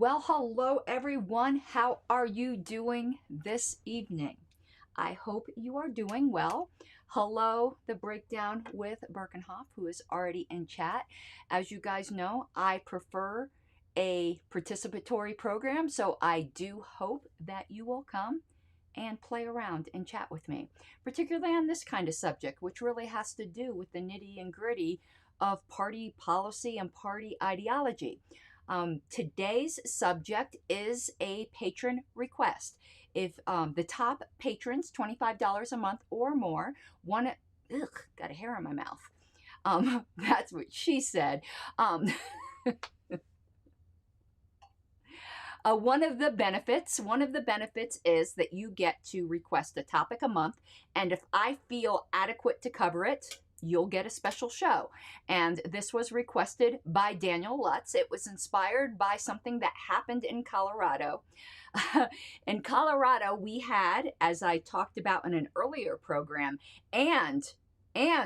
Well, hello everyone. How are you doing this evening? I hope you are doing well. Hello, the breakdown with Birkenhoff, who is already in chat. As you guys know, I prefer a participatory program, so I do hope that you will come and play around and chat with me, particularly on this kind of subject, which really has to do with the nitty and gritty of party policy and party ideology. Today's subject is a patron request. If the top patrons, $25 a month or more, want to, got a hair in my mouth. That's what she said. One of the benefits is that you get to request a topic a month, and if I feel adequate to cover it, you'll get a special show. And this was requested by Daniel Lutz. It was inspired by something that happened in Colorado. In Colorado, we had, as I talked about in an earlier program, and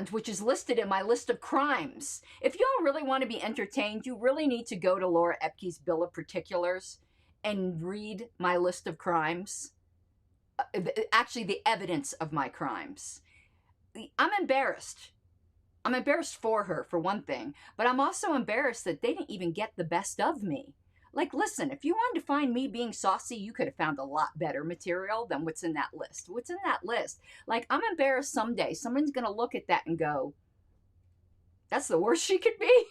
which is listed in my list of crimes. If y'all really want to be entertained, you really need to go to Laura Epke's Bill of Particulars and read my list of crimes. Actually, the evidence of my crimes. I'm embarrassed. I'm embarrassed for her, for one thing, but I'm also embarrassed that they didn't even get the best of me. Like, listen, if you wanted to find me being saucy, you could have found a lot better material than what's in that list. What's in that list? Like, I'm embarrassed someday someone's going to look at that and go, that's the worst she could be?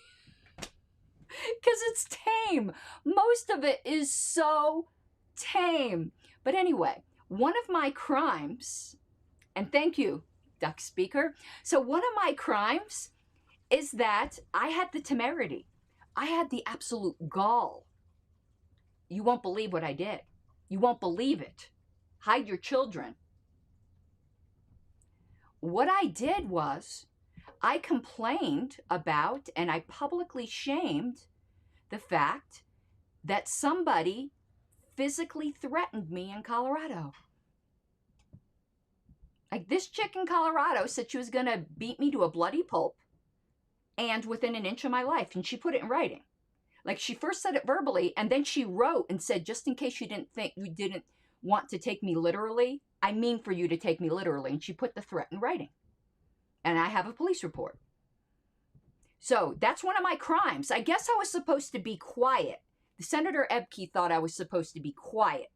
Because it's tame. Most of it is so tame. But anyway, one of my crimes, and thank you, Duck Speaker. So one of my crimes is that I had the temerity. I had the absolute gall. You won't believe what I did. You won't believe it. Hide your children. What I did was I complained about and I publicly shamed the fact that somebody physically threatened me in Colorado. Like, this chick in Colorado said she was going to beat me to a bloody pulp and within an inch of my life. And she put it in writing. Like, she first said it verbally and then she wrote and said, just in case you didn't want to take me literally, I mean for you to take me literally. And she put the threat in writing. And I have a police report. So that's one of my crimes. I guess I was supposed to be quiet. Senator Epke thought I was supposed to be quiet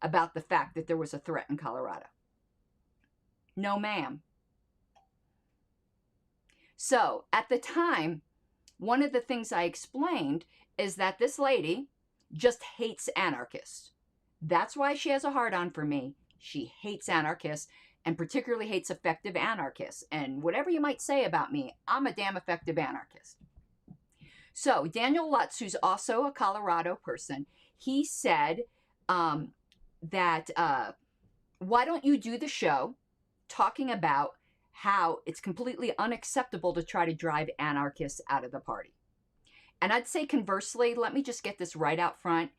about the fact that there was a threat in Colorado. No, ma'am. So at the time, one of the things I explained is that this lady just hates anarchists. That's why she has a hard-on for me. She hates anarchists and particularly hates effective anarchists. And whatever you might say about me, I'm a damn effective anarchist. So Daniel Lutz, who's also a Colorado person, he said that why don't you do the show talking about how it's completely unacceptable to try to drive anarchists out of the party. And I'd say conversely, let me just get this right out front.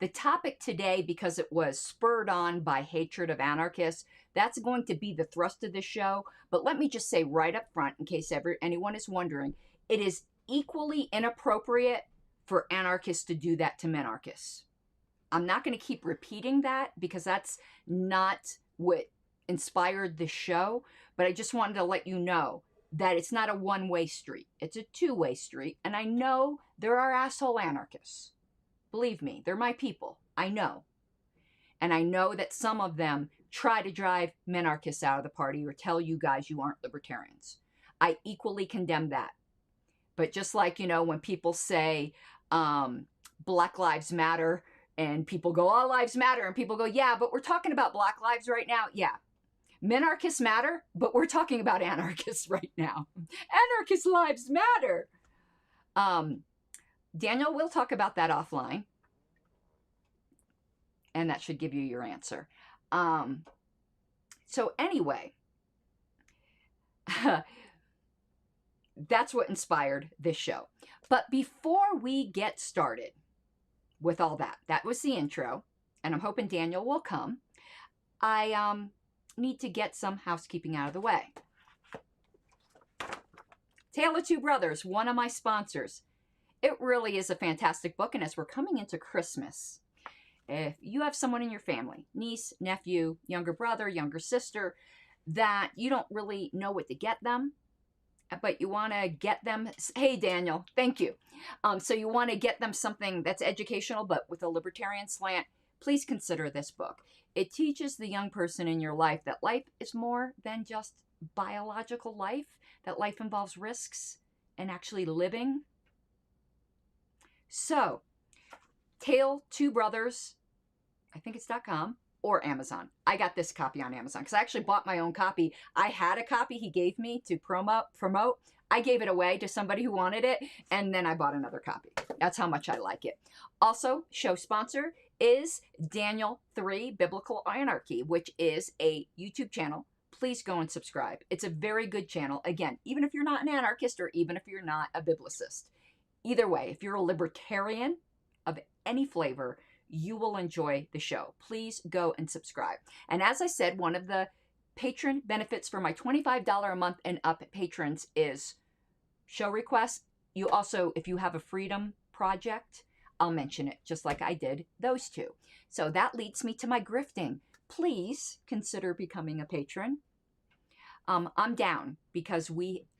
The topic today, because it was spurred on by hatred of anarchists, that's going to be the thrust of the show. But let me just say right up front, in case anyone is wondering, it is equally inappropriate for anarchists to do that to minarchists. I'm not going to keep repeating that because that's not what inspired the show, but I just wanted to let you know that it's not a one-way street. It's a two-way street, and I know there are asshole anarchists. Believe me, they're my people. I know. And I know that some of them try to drive minarchists out of the party or tell you guys you aren't libertarians. I equally condemn that. But just like, you know, when people say Black Lives Matter and people go, all lives matter, and people go, yeah, but we're talking about Black lives right now. Yeah. Minarchists matter, but we're talking about anarchists right now. Anarchist lives matter. Daniel, we'll talk about that offline. And that should give you your answer. So anyway, that's what inspired this show. But before we get started with all that, that was the intro. And I'm hoping Daniel will come. I need to get some housekeeping out of the way. Tale of Two Brothers, one of my sponsors, It really is a fantastic book. And as we're coming into Christmas, if you have someone in your family, niece, nephew, younger brother, younger sister, that you don't really know what to get them, but you want to get them, hey, Daniel, thank you. So you want to get them something that's educational, but with a libertarian slant, please consider this book. It teaches the young person in your life that life is more than just biological life, that life involves risks and actually living. So, Tale Two Brothers, I think it's .com, or Amazon. I got this copy on Amazon because I actually bought my own copy. I had a copy he gave me to promote. I gave it away to somebody who wanted it, and then I bought another copy. That's how much I like it. Also, show sponsor is Daniel 3 Biblical Anarchy, which is a YouTube channel. Please go and subscribe. It's a very good channel. Again, even if you're not an anarchist or even if you're not a biblicist. Either way, if you're a libertarian of any flavor, you will enjoy the show. Please go and subscribe. And as I said, one of the patron benefits for my $25 a month and up patrons is show requests. You also, if you have a freedom project, I'll mention it just like I did those two. So that leads me to my grifting. Please consider becoming a patron. I'm down because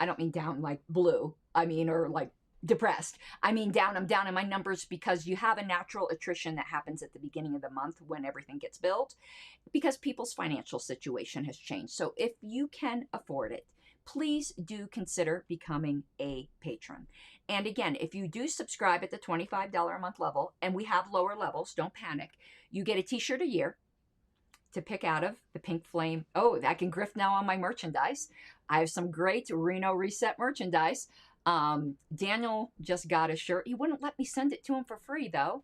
I don't mean down like blue, or like depressed. I'm down in my numbers because you have a natural attrition that happens at the beginning of the month when everything gets billed because people's financial situation has changed. So if you can afford it, please do consider becoming a patron. And again, if you do subscribe at the $25 a month level, and we have lower levels, don't panic, you get a t-shirt a year to pick out of the Pink Flame. Oh, I can grift now on my merchandise. I have some great Reno Reset merchandise. Daniel just got a shirt. He wouldn't let me send it to him for free though.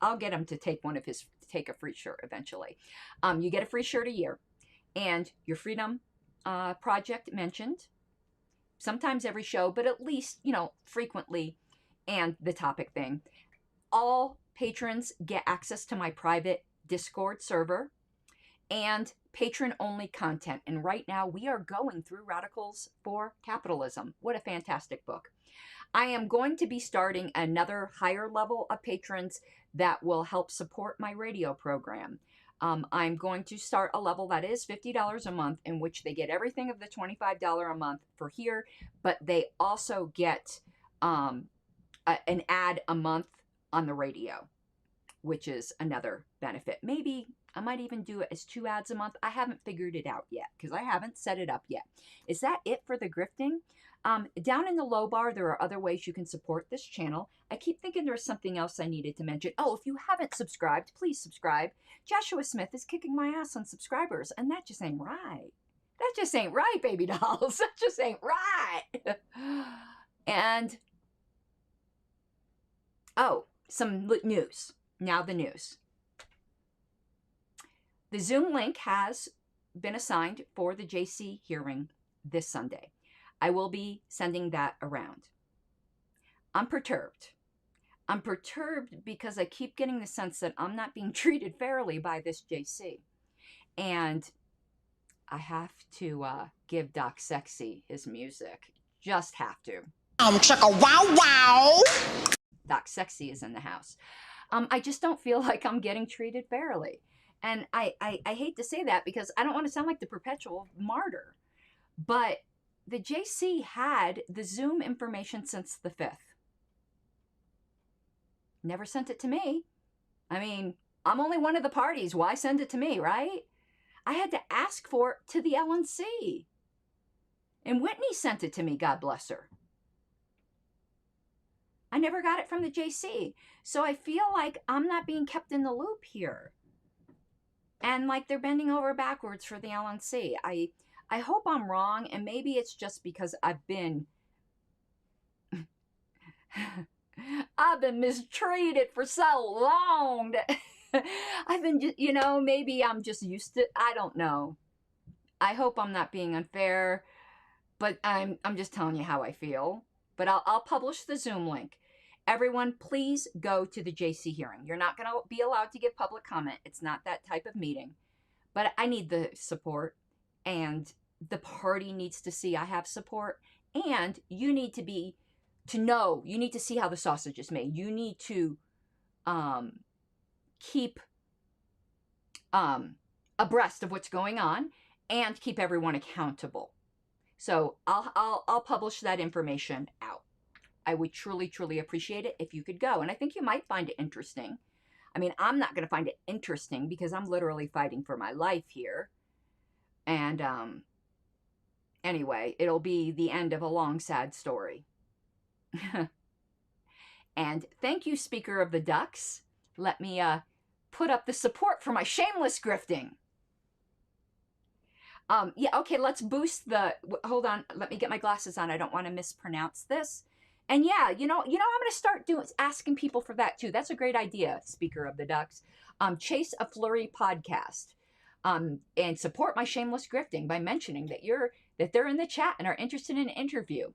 I'll get him to take a free shirt eventually. You get a free shirt a year, and your freedom project mentioned sometimes every show, but at least, frequently, and the topic thing. All patrons get access to my private Discord server and patron-only content. And right now we are going through Radicals for Capitalism. What a fantastic book. I am going to be starting another higher level of patrons that will help support my radio program. I'm going to start a level that is $50 a month, in which they get everything of the $25 a month for here, but they also get an ad a month on the radio, which is another benefit. Maybe I might even do it as 2 ads a month. I haven't figured it out yet because I haven't set it up yet. Is that it for the grifting? Down in the low bar, there are other ways you can support this channel. I keep thinking there's something else I needed to mention. Oh, if you haven't subscribed, please subscribe. Joshua Smith is kicking my ass on subscribers, and that just ain't right. That just ain't right, baby dolls. That just ain't right. And, oh, some news. Now the news. The Zoom link has been assigned for the JC hearing this Sunday. I will be sending that around. I'm perturbed. I'm perturbed because I keep getting the sense that I'm not being treated fairly by this JC. And I have to give Doc Sexy his music. Just have to. Chicka wow wow. Doc Sexy is in the house. I just don't feel like I'm getting treated fairly. And I hate to say that because I don't want to sound like the perpetual martyr. But the JC had the Zoom information since the 5th. Never sent it to me. I'm only one of the parties. Why send it to me, right? I had to ask for it to the LNC. And Whitney sent it to me, God bless her. I never got it from the JC. So I feel like I'm not being kept in the loop here. And like they're bending over backwards for the LNC. I hope I'm wrong, and maybe it's just because I've been mistreated for so long. I've been, maybe I'm just used to, I don't know. I hope I'm not being unfair, but I'm just telling you how I feel. But I'll publish the Zoom link. Everyone, please go to the JC hearing. You're not going to be allowed to give public comment. It's not that type of meeting. But I need the support, and the party needs to see I have support, and you need to be know. You need to see how the sausage is made. You need to keep abreast of what's going on and keep everyone accountable. So I'll publish that information out. I would truly, truly appreciate it if you could go. And I think you might find it interesting. I mean, I'm not going to find it interesting because I'm literally fighting for my life here. And anyway, it'll be the end of a long, sad story. And thank you, Speaker of the Ducks. Let me put up the support for my shameless grifting. Yeah, okay, let's boost the... Hold on, let me get my glasses on. I don't want to mispronounce this. And yeah, I'm going to start asking people for that too. That's a great idea, Speaker of the Ducks. Chase a Flurry podcast. And support my shameless grifting by mentioning that they're in the chat and are interested in an interview.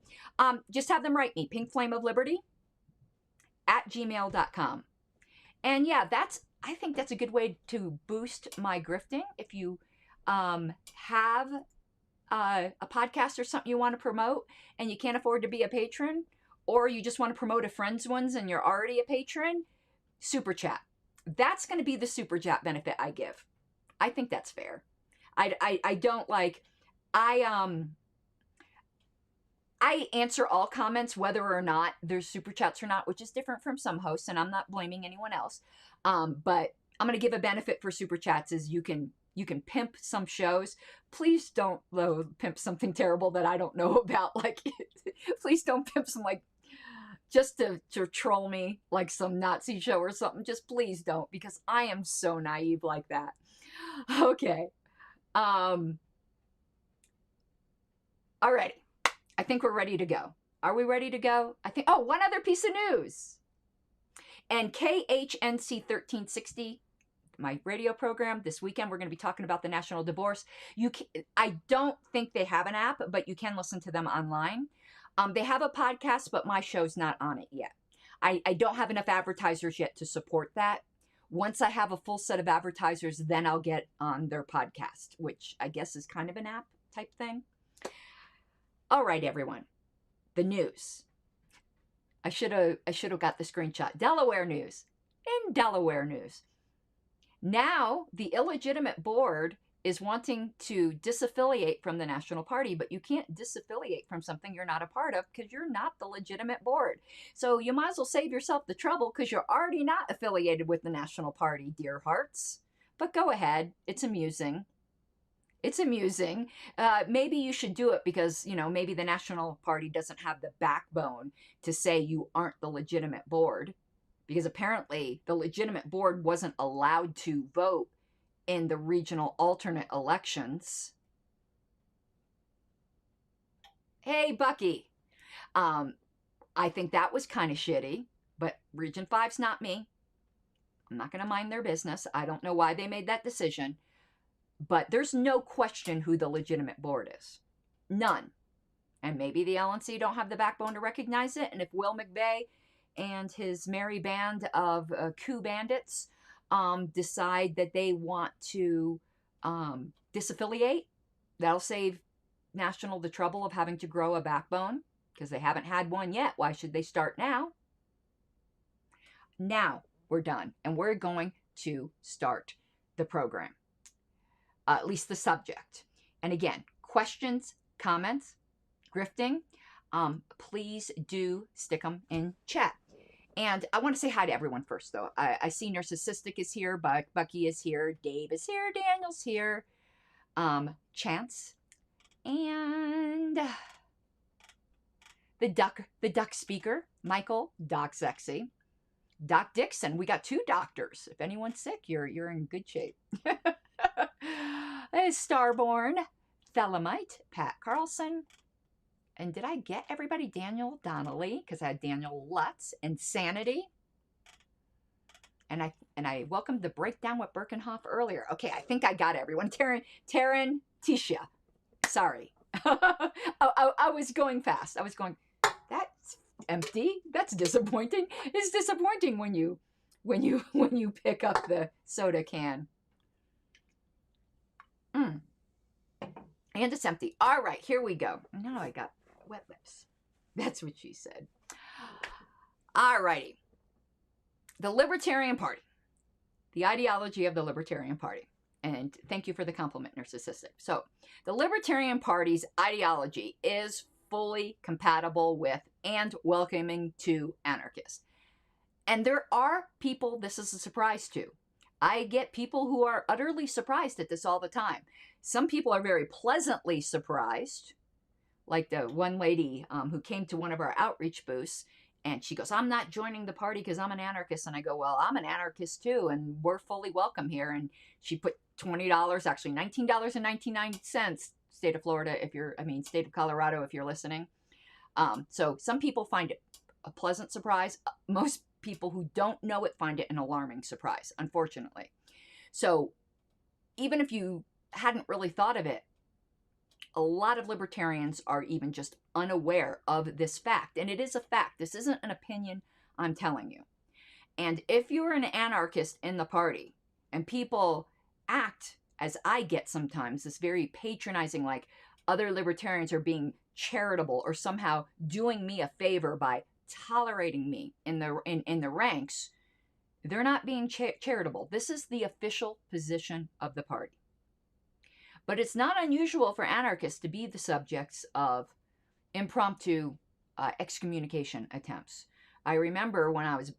Just have them write me, pinkflameofliberty@gmail.com. And yeah, I think that's a good way to boost my grifting. If you have a podcast or something you want to promote and you can't afford to be a patron, or you just want to promote a friend's ones and you're already a patron, super chat. That's going to be the super chat benefit I give. I think that's fair. I don't like, I answer all comments whether or not there's super chats or not, which is different from some hosts, and I'm not blaming anyone else. But I'm going to give a benefit for super chats is you can pimp some shows. Please don't pimp something terrible that I don't know about. Like, please don't pimp some, like, just to troll me, like some Nazi show or something. Just please don't, because I am so naive like that. Okay. Alrighty. I think we're ready to go. Are we ready to go? I think, oh, one other piece of news. And KHNC 1360, my radio program, this weekend, we're going to be talking about the national divorce. I don't think they have an app, but you can listen to them online. They have a podcast, but my show's not on it yet. I don't have enough advertisers yet to support that. Once I have a full set of advertisers, then I'll get on their podcast, which I guess is kind of an app type thing. All right, everyone. The news. I should have got the screenshot. Delaware news. In Delaware news. Now, the illegitimate board is wanting to disaffiliate from the National Party, but you can't disaffiliate from something you're not a part of because you're not the legitimate board. So you might as well save yourself the trouble because you're already not affiliated with the National Party, dear hearts. But go ahead. It's amusing. It's amusing. Maybe you should do it because, maybe the National Party doesn't have the backbone to say you aren't the legitimate board, because apparently the legitimate board wasn't allowed to vote in the regional alternate elections. Hey, Bucky. I think that was kind of shitty, but Region 5's not me. I'm not going to mind their business. I don't know why they made that decision, but there's no question who the legitimate board is. None. And maybe the LNC don't have the backbone to recognize it. And if Will McVeigh and his merry band of coup bandits decide that they want to disaffiliate, that'll save National the trouble of having to grow a backbone, because they haven't had one yet. Why should they start now? Now we're done, and we're going to start the program, at least the subject. And again, questions, comments, grifting, please do stick them in chat. And I want to say hi to everyone first, though. I see Narcissistic is here, Bucky is here, Dave is here, Daniel's here, Chance, and the duck speaker, Michael, Doc Sexy, Doc Dixon. We got 2 doctors. If anyone's sick, you're in good shape. Starborn, Thelamite, Pat Carlson. And did I get everybody? Daniel Donnelly, because I had Daniel Lutz, Insanity. And I welcomed the Breakdown with Birkenhoff earlier. Okay, I think I got everyone. Taryn, Tisha. Sorry. I was going fast. I was going, that's empty. That's disappointing. It's disappointing when you pick up the soda can. And it's empty. All right, here we go. Now I got wet lips. That's what she said. All righty. The Libertarian Party. The ideology of the Libertarian Party. And thank you for the compliment, Narcissistic. So, the Libertarian Party's ideology is fully compatible with and welcoming to anarchists. And there are people this is a surprise to. I get people who are utterly surprised at this all the time. Some people are very pleasantly surprised, like the one lady who came to one of our outreach booths, and she goes, I'm not joining the party because I'm an anarchist. And I go, well, I'm an anarchist too, and we're fully welcome here. And she put $20, actually $19.99, state of Florida, state of Colorado, if you're listening. So some people find it a pleasant surprise. Most people who don't know it find it an alarming surprise, unfortunately. So even if you hadn't really thought of it, a lot of libertarians are even just unaware of this fact. And it is a fact. This isn't an opinion I'm telling you. And if you're an anarchist in the party and people act, as I get sometimes, this very patronizing, like other libertarians are being charitable or somehow doing me a favor by tolerating me in the ranks, they're not being charitable. This is the official position of the party. But it's not unusual for anarchists to be the subjects of impromptu excommunication attempts. I remember when I was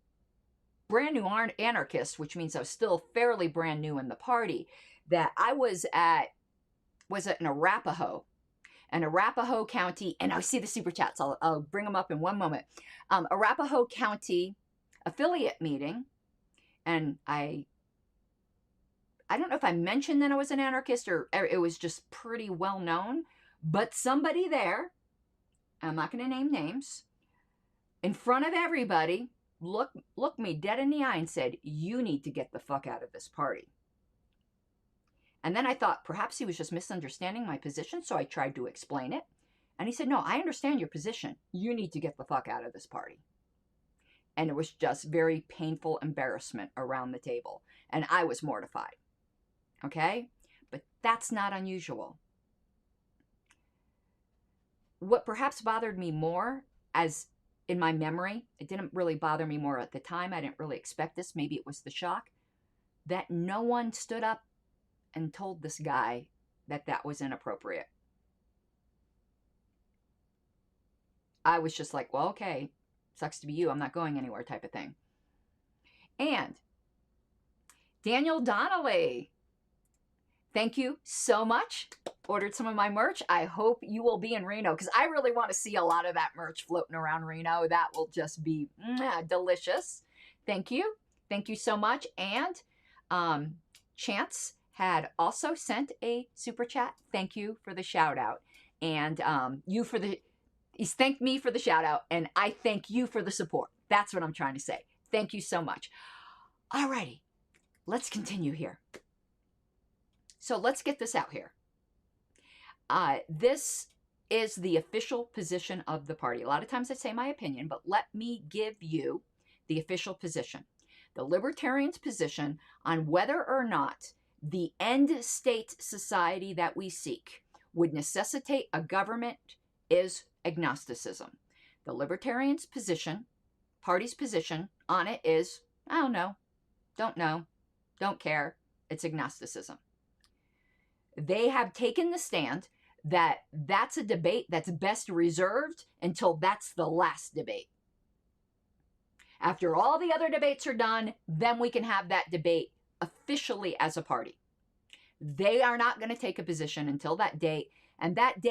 brand new anarchist, which means I was still fairly brand new in the party, that I was in Arapahoe County, and I see the super chats. I'll bring them up in one moment. Arapahoe County affiliate meeting, and I don't know if I mentioned that I was an anarchist or it was just pretty well known, but somebody there, I'm not going to name names, in front of everybody, looked me dead in the eye and said, you need to get the fuck out of this party. And then I thought perhaps he was just misunderstanding my position, so I tried to explain it. And he said, no, I understand your position. You need to get the fuck out of this party. And it was just very painful embarrassment around the table. And I was mortified. Okay? But that's not unusual. What perhaps bothered me more, as in my memory, it didn't really bother me more at the time. I didn't really expect this. Maybe it was the shock that no one stood up and told this guy that that was inappropriate. I was just like, well, okay, sucks to be you. I'm not going anywhere type of thing. And Daniel Donnelly, thank you so much. Ordered some of my merch. I hope you will be in Reno because I really want to see a lot of that merch floating around Reno. That will just be delicious. Thank you. Thank you so much. And Chance had also sent a super chat. Thank you for the shout out. And he's thanked me for the shout out, and I thank you for the support. That's what I'm trying to say. Thank you so much. Alrighty, let's continue here. So let's get this out here. This is the official position of the party. A lot of times I say my opinion, but let me give you the official position. The Libertarians' position on whether or not the end state society that we seek would necessitate a government is agnosticism. The Libertarians' position, party's position on it is, I don't know, don't care, it's agnosticism. They have taken the stand that that's a debate that's best reserved until that's the last debate. After all the other debates are done, then we can have that debate officially as a party. They are not going to take a position until that date, and that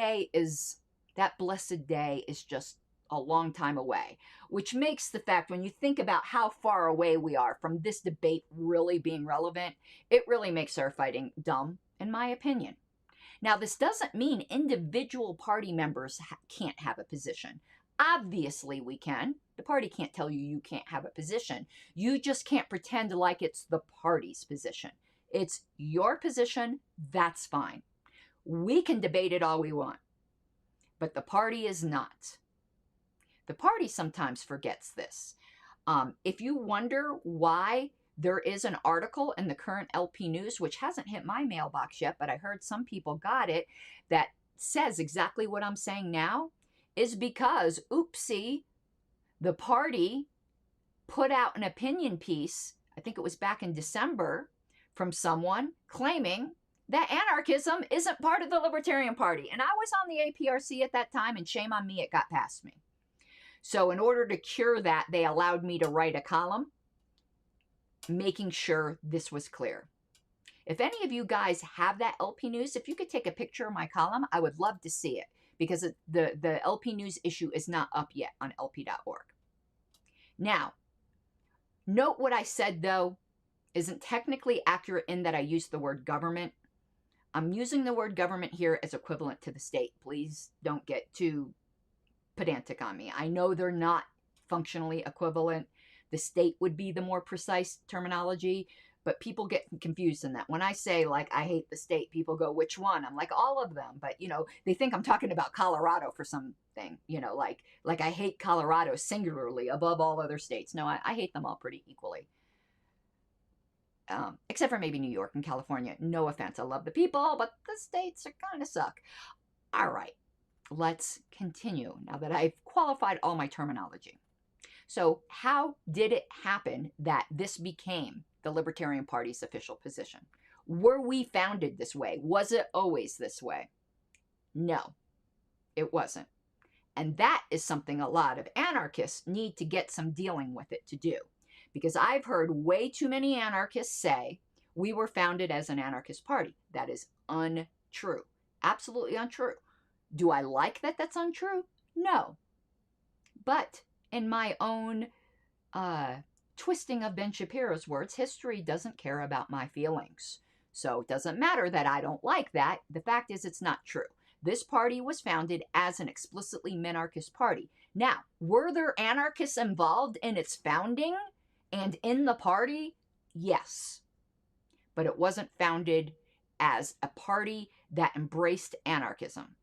blessed day is just a long time away, which makes the fact when you think about how far away we are from this debate really being relevant, it really makes our fighting dumb, in my opinion. Now, this doesn't mean individual party members can't have a position. Obviously, we can. The party can't tell you you can't have a position. You just can't pretend like it's the party's position. It's your position. That's fine. We can debate it all we want. But the party is not. The party sometimes forgets this. If you wonder why there is an article in the current LP News, which hasn't hit my mailbox yet, but I heard some people got it, that says exactly what I'm saying now, is because, oopsie, the party put out an opinion piece, I think it was back in December, from someone claiming that anarchism isn't part of the Libertarian Party. And I was on the APRC at that time, and shame on me, it got past me. So in order to cure that, they allowed me to write a column making sure this was clear. If any of you guys have that LP News, if you could take a picture of my column, I would love to see it, because the LP News issue is not up yet on lp.org. Now, note what I said, though, isn't technically accurate in that I used the word government. I'm using the word government here as equivalent to the state. Please don't get too pedantic on me. I know they're not functionally equivalent. The state would be the more precise terminology, but people get confused in that. When I say, like, I hate the state, people go, which one? I'm like, all of them. But, you know, they think I'm talking about Colorado for something, you know, like I hate Colorado singularly above all other states. No, I hate them all pretty equally. Except for maybe New York and California. No offense. I love the people, but the states are kind of suck. All right, let's continue now that I've qualified all my terminology. So how did it happen that this became the Libertarian Party's official position? Were we founded this way? Was it always this way? No, it wasn't. And that is something a lot of anarchists need to get some dealing with it to do. Because I've heard way too many anarchists say we were founded as an anarchist party. That is untrue. Absolutely untrue. Do I like that that's untrue? No. But in my own twisting of Ben Shapiro's words, history doesn't care about my feelings. So it doesn't matter that I don't like that. The fact is, it's not true. This party was founded as an explicitly minarchist party. Now, were there anarchists involved in its founding and in the party? Yes. But it wasn't founded as a party that embraced anarchism.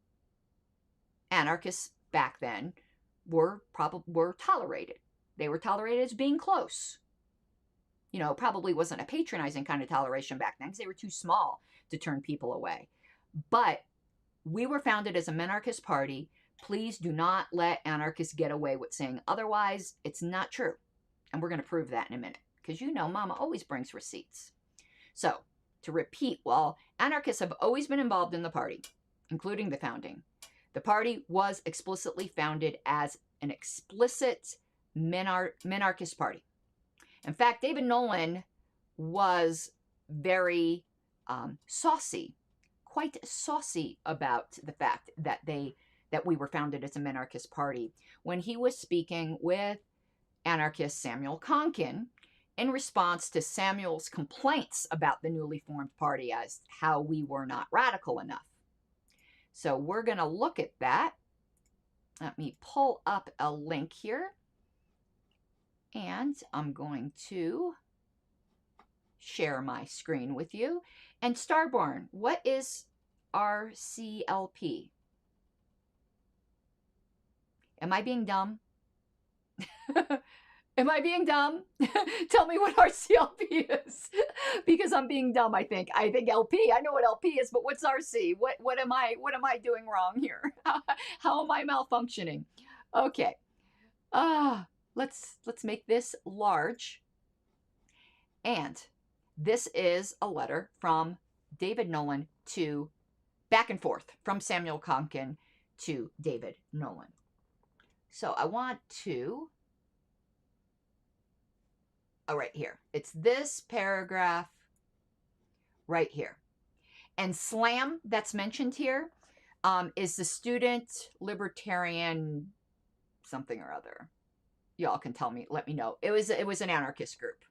Anarchists back then were tolerated. They were tolerated as being close. You know, probably wasn't a patronizing kind of toleration back then because they were too small to turn people away. But we were founded as a minarchist party. Please do not let anarchists get away with saying otherwise. It's not true. And we're going to prove that in a minute, because you know Mama always brings receipts. So, to repeat, while anarchists have always been involved in the party, including the founding, the party was explicitly founded as an explicit minarchist party. In fact, David Nolan was very saucy, quite saucy about the fact that we were founded as a minarchist party when he was speaking with anarchist Samuel Konkin in response to Samuel's complaints about the newly formed party as how we were not radical enough. So we're going to look at that. Let me pull up a link here. And I'm going to share my screen with you. And Starborn, what is RCLP? Am I being dumb? Am I being dumb? Tell me what RCLP is. Because I'm being dumb, I think. I think LP. I know what LP is, but what's RC? What am I doing wrong here? How am I malfunctioning? Okay. Let's make this large. And this is a letter from David Nolan to, back and forth, from Samuel Konkin to David Nolan. So I want to, right here. It's this paragraph right here. And SLAM that's mentioned here is the Student Libertarian something or other. Y'all can tell me, let me know. It was an anarchist group.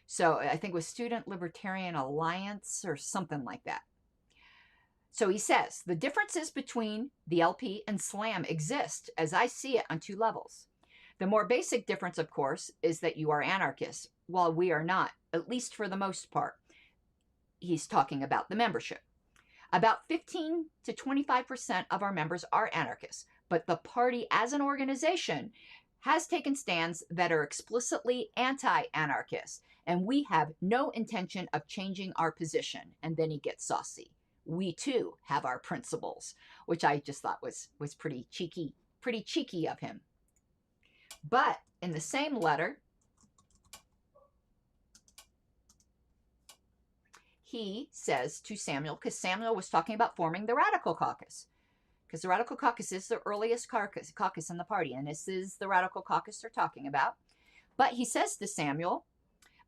So I think it was Student Libertarian Alliance or something like that. So he says, the differences between the LP and SLAM exist, as I see it, on two levels. The more basic difference, of course, is that you are anarchists, while we are not, at least for the most part. He's talking about the membership. About 15 to 25% of our members are anarchists, but the party as an organization has taken stands that are explicitly anti-anarchist, and we have no intention of changing our position. And then he gets saucy. We too have our principles, which I just thought was pretty cheeky of him. But in the same letter, he says to Samuel, because Samuel was talking about forming the Radical Caucus, because the Radical Caucus is the earliest caucus in the party, and this is the Radical Caucus they're talking about. But he says to Samuel,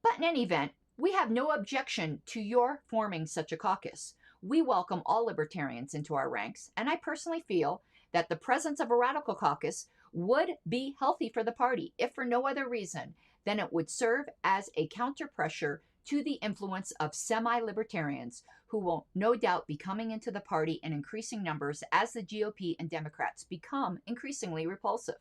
but in any event, we have no objection to your forming such a caucus. We welcome all libertarians into our ranks, and I personally feel that the presence of a Radical Caucus would be healthy for the party, if for no other reason than it would serve as a counter-pressure to the influence of semi-libertarians who will no doubt be coming into the party in increasing numbers as the GOP and Democrats become increasingly repulsive.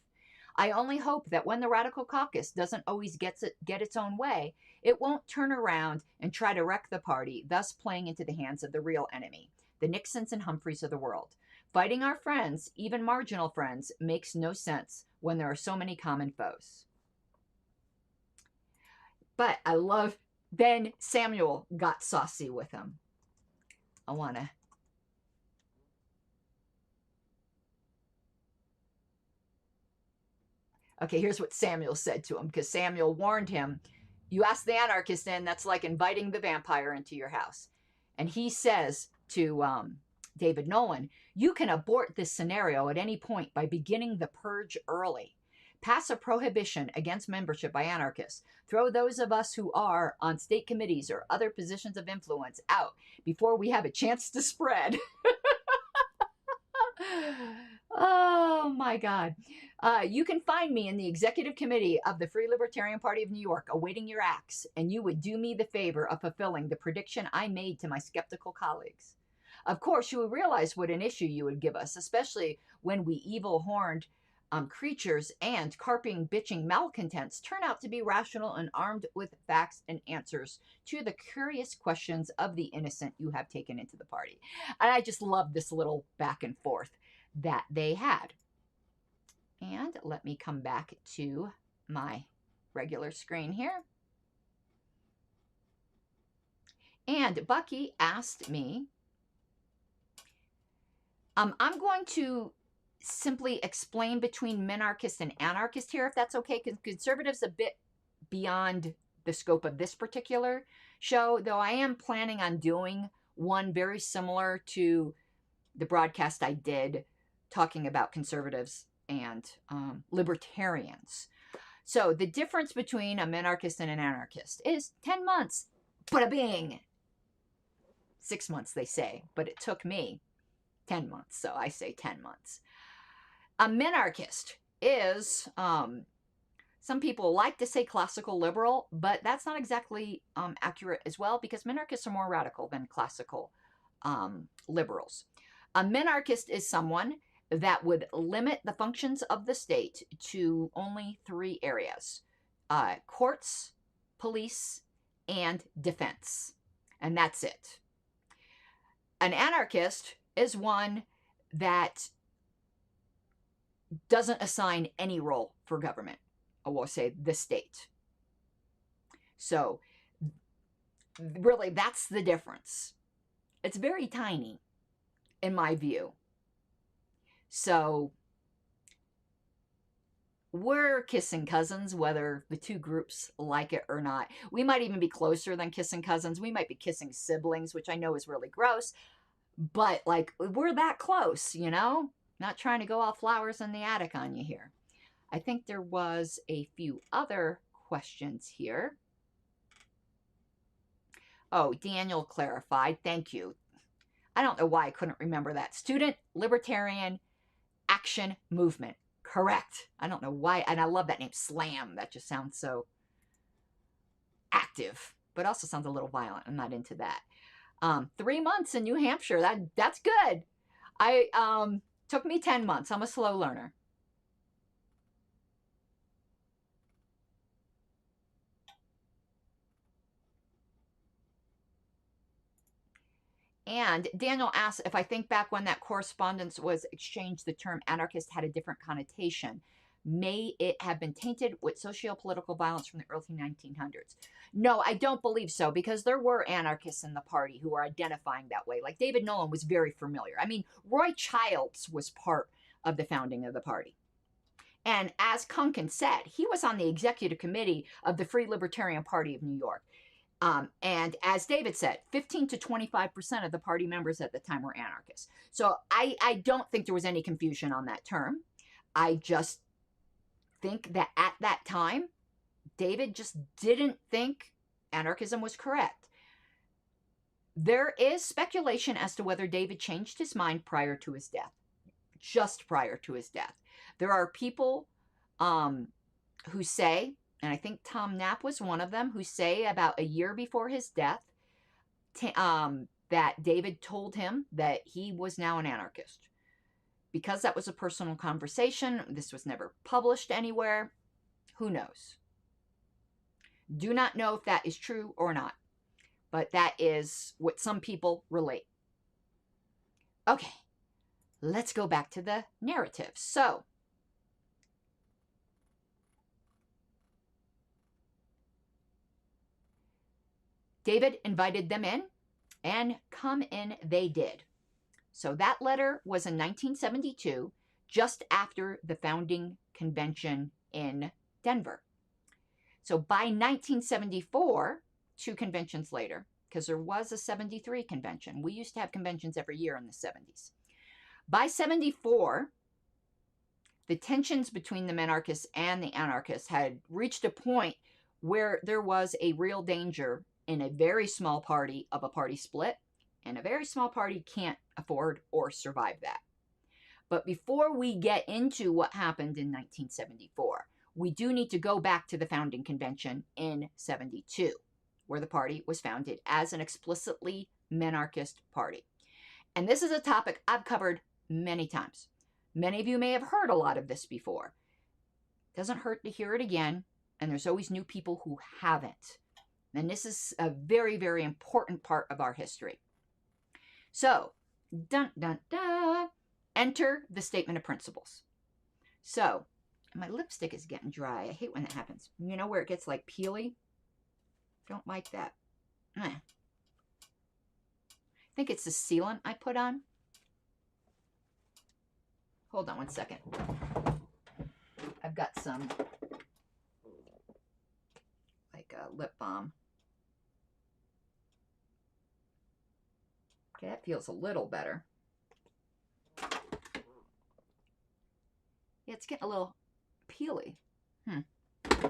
I only hope that when the Radical Caucus doesn't always get its own way, it won't turn around and try to wreck the party, thus playing into the hands of the real enemy, the Nixons and Humphreys of the world. Fighting our friends, even marginal friends, makes no sense when there are so many common foes. But I love, then Samuel got saucy with him. I want to. Okay, here's what Samuel said to him, because Samuel warned him, you ask the anarchist in, that's like inviting the vampire into your house. And he says to David Nolan, you can abort this scenario at any point by beginning the purge early. Pass a prohibition against membership by anarchists. Throw those of us who are on state committees or other positions of influence out before we have a chance to spread. Oh my God. You can find me in the executive committee of the Free Libertarian Party of New York awaiting your acts, and you would do me the favor of fulfilling the prediction I made to my skeptical colleagues. Of course, you would realize what an issue you would give us, especially when we evil-horned creatures and carping, bitching malcontents turn out to be rational and armed with facts and answers to the curious questions of the innocent you have taken into the party. And I just love this little back and forth that they had. And let me come back to my regular screen here. And Bucky asked me, I'm going to simply explain between minarchist and anarchist here, if that's okay, because conservatives a bit beyond the scope of this particular show, though I am planning on doing one very similar to the broadcast I did talking about conservatives and libertarians. So the difference between a minarchist and an anarchist is 10 months. Bada bing! 6 months, they say, but it took me 10 months, so I say 10 months. A minarchist is, some people like to say classical liberal, but that's not exactly accurate as well, because minarchists are more radical than classical liberals. A minarchist is someone that would limit the functions of the state to only 3 areas: courts, police, and defense. And that's it. An anarchist is one that doesn't assign any role for government, or we'll say the state. So really, that's the difference. It's very tiny, in my view. So we're kissing cousins, whether the two groups like it or not. We might even be closer than kissing cousins. We might be kissing siblings, which I know is really gross, but like, we're that close, you know? Not trying to go all flowers in the attic on you here. I think there was a few other questions here. Oh, Daniel clarified. Thank you. I don't know why I couldn't remember that. Student Libertarian Action Movement. Correct. I don't know why. And I love that name, SLAM. That just sounds so active, but also sounds a little violent. I'm not into that. 3 months in New Hampshire. That's good. Took me 10 months. I'm a slow learner. And Daniel asks if I think back when that correspondence was exchanged, the term anarchist had a different connotation. May it have been tainted with socio-political violence from the early 1900s? No, I don't believe so, because there were anarchists in the party who were identifying that way. Like David Nolan was very familiar. I mean, Roy Childs was part of the founding of the party. And as Kunkin said, he was on the executive committee of the Free Libertarian Party of New York. And as David said, 15 to 25% of the party members at the time were anarchists. So I don't think there was any confusion on that term. I just think that at that time, David just didn't think anarchism was correct. There is speculation as to whether David changed his mind prior to his death, just prior to his death. There are people who say, and I think Tom Knapp was one of them, who say about a year before his death that David told him that he was now an anarchist. Because that was a personal conversation, this was never published anywhere, who knows? Do not know if that is true or not, but that is what some people relate. Okay, let's go back to the narrative. So, David invited them in, and come in they did. So that letter was in 1972, just after the founding convention in Denver. So by 1974, 2 conventions later, because there was a 73 convention. We used to have conventions every year in the 70s. By 74, the tensions between the monarchists and the anarchists had reached a point where there was a real danger in a very small party of a party split, and a very small party can't afford or survive that. But before we get into what happened in 1974, we do need to go back to the founding convention in 72, where the party was founded as an explicitly monarchist party. And this is a topic I've covered many times. Many of you may have heard a lot of this before. Doesn't hurt to hear it again, and there's always new people who haven't. And this is a very, very important part of our history. So, dun, dun, dun, enter the statement of principles. So, my lipstick is getting dry. I hate when that happens. You know where it gets like peely? Don't like that. I think it's the sealant I put on. Hold on one second. I've got some like a lip balm. Okay, that feels a little better. Yeah, it's getting a little peely.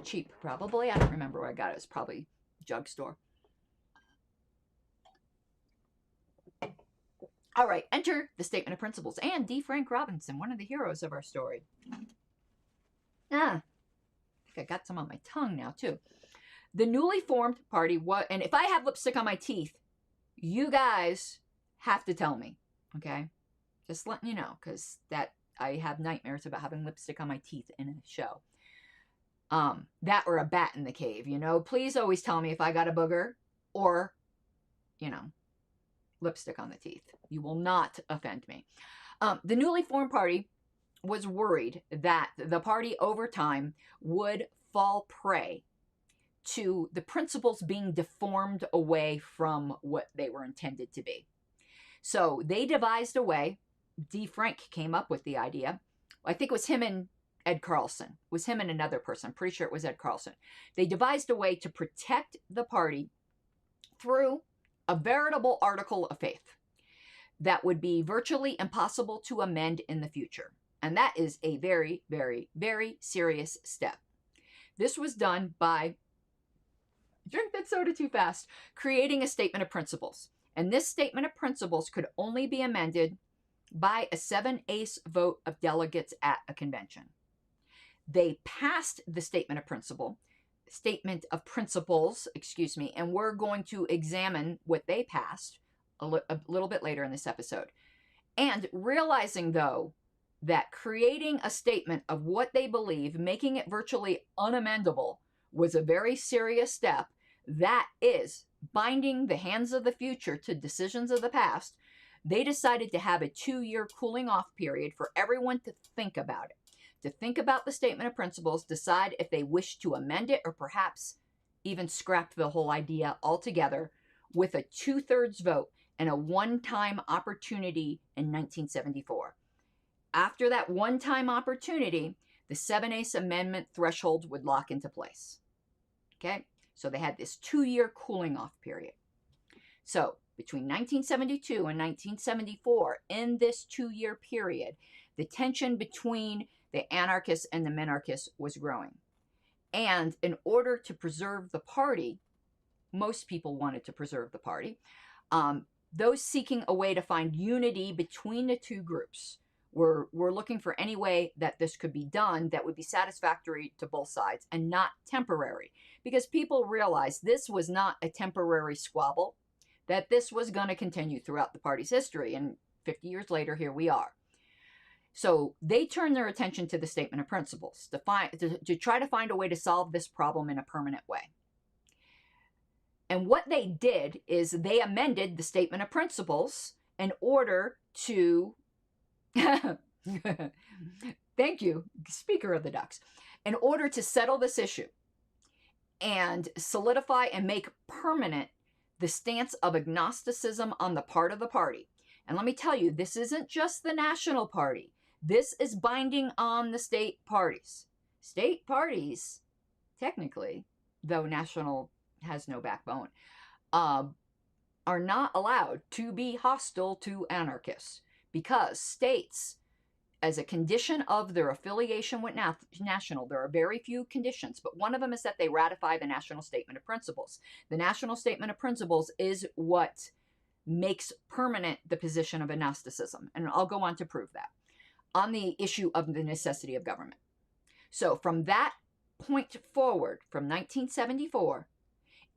Cheap, probably. I don't remember where I got it. It was probably drugstore. All right, enter the statement of principles. And D. Frank Robinson, one of the heroes of our story. I think I got some on my tongue now, too. The newly formed party was, and if I have lipstick on my teeth, you guys have to tell me, okay? Just letting you know, because that I have nightmares about having lipstick on my teeth in a show. That or a bat in the cave, you know? Please always tell me if I got a booger or, you know, lipstick on the teeth. You will not offend me. The newly formed party was worried that the party over time would fall prey to the principles being deformed away from what they were intended to be. So they devised a way. D. Frank came up with the idea. I think it was him and Ed Carlson. It was him and another person. I'm pretty sure it was Ed Carlson. They devised a way to protect the party through a veritable article of faith that would be virtually impossible to amend in the future. And that is a very, very, very serious step. This was done by, drink that soda too fast, creating a statement of principles. And this statement of principles could only be amended by a 7/8 vote of delegates at a convention. They passed the statement of principles, and we're going to examine what they passed a little bit later in this episode. And realizing, though, that creating a statement of what they believe, making it virtually unamendable, was a very serious step, that is binding the hands of the future to decisions of the past, they decided to have a 2-year cooling off period for everyone to think about it. To think about the statement of principles, decide if they wish to amend it or perhaps even scrap the whole idea altogether, with a 2/3 vote and a one-time opportunity in 1974. After that one-time opportunity, the 7/8 amendment threshold would lock into place. Okay, so they had this 2-year cooling off period. So between 1972 and 1974, in this 2-year period, the tension between the anarchists and the minarchists was growing. And in order to preserve the party, most people wanted to preserve the party, those seeking a way to find unity between the two groups were looking for any way that this could be done that would be satisfactory to both sides and not temporary. Because people realized this was not a temporary squabble, that this was going to continue throughout the party's history. And 50 years later, here we are. So they turned their attention to the Statement of Principles to try to find a way to solve this problem in a permanent way. And what they did is they amended the Statement of Principles in order to, thank you, Speaker of the Ducks, in order to settle this issue and solidify and make permanent the stance of agnosticism on the part of the party. And let me tell you, this isn't just the National Party. This is binding on the state parties. State parties, technically, though National has no backbone, are not allowed to be hostile to anarchists because states, as a condition of their affiliation with National, there are very few conditions, but one of them is that they ratify the National Statement of Principles. The National Statement of Principles is what makes permanent the position of agnosticism, and I'll go on to prove that, on the issue of the necessity of government. So from that point forward, from 1974,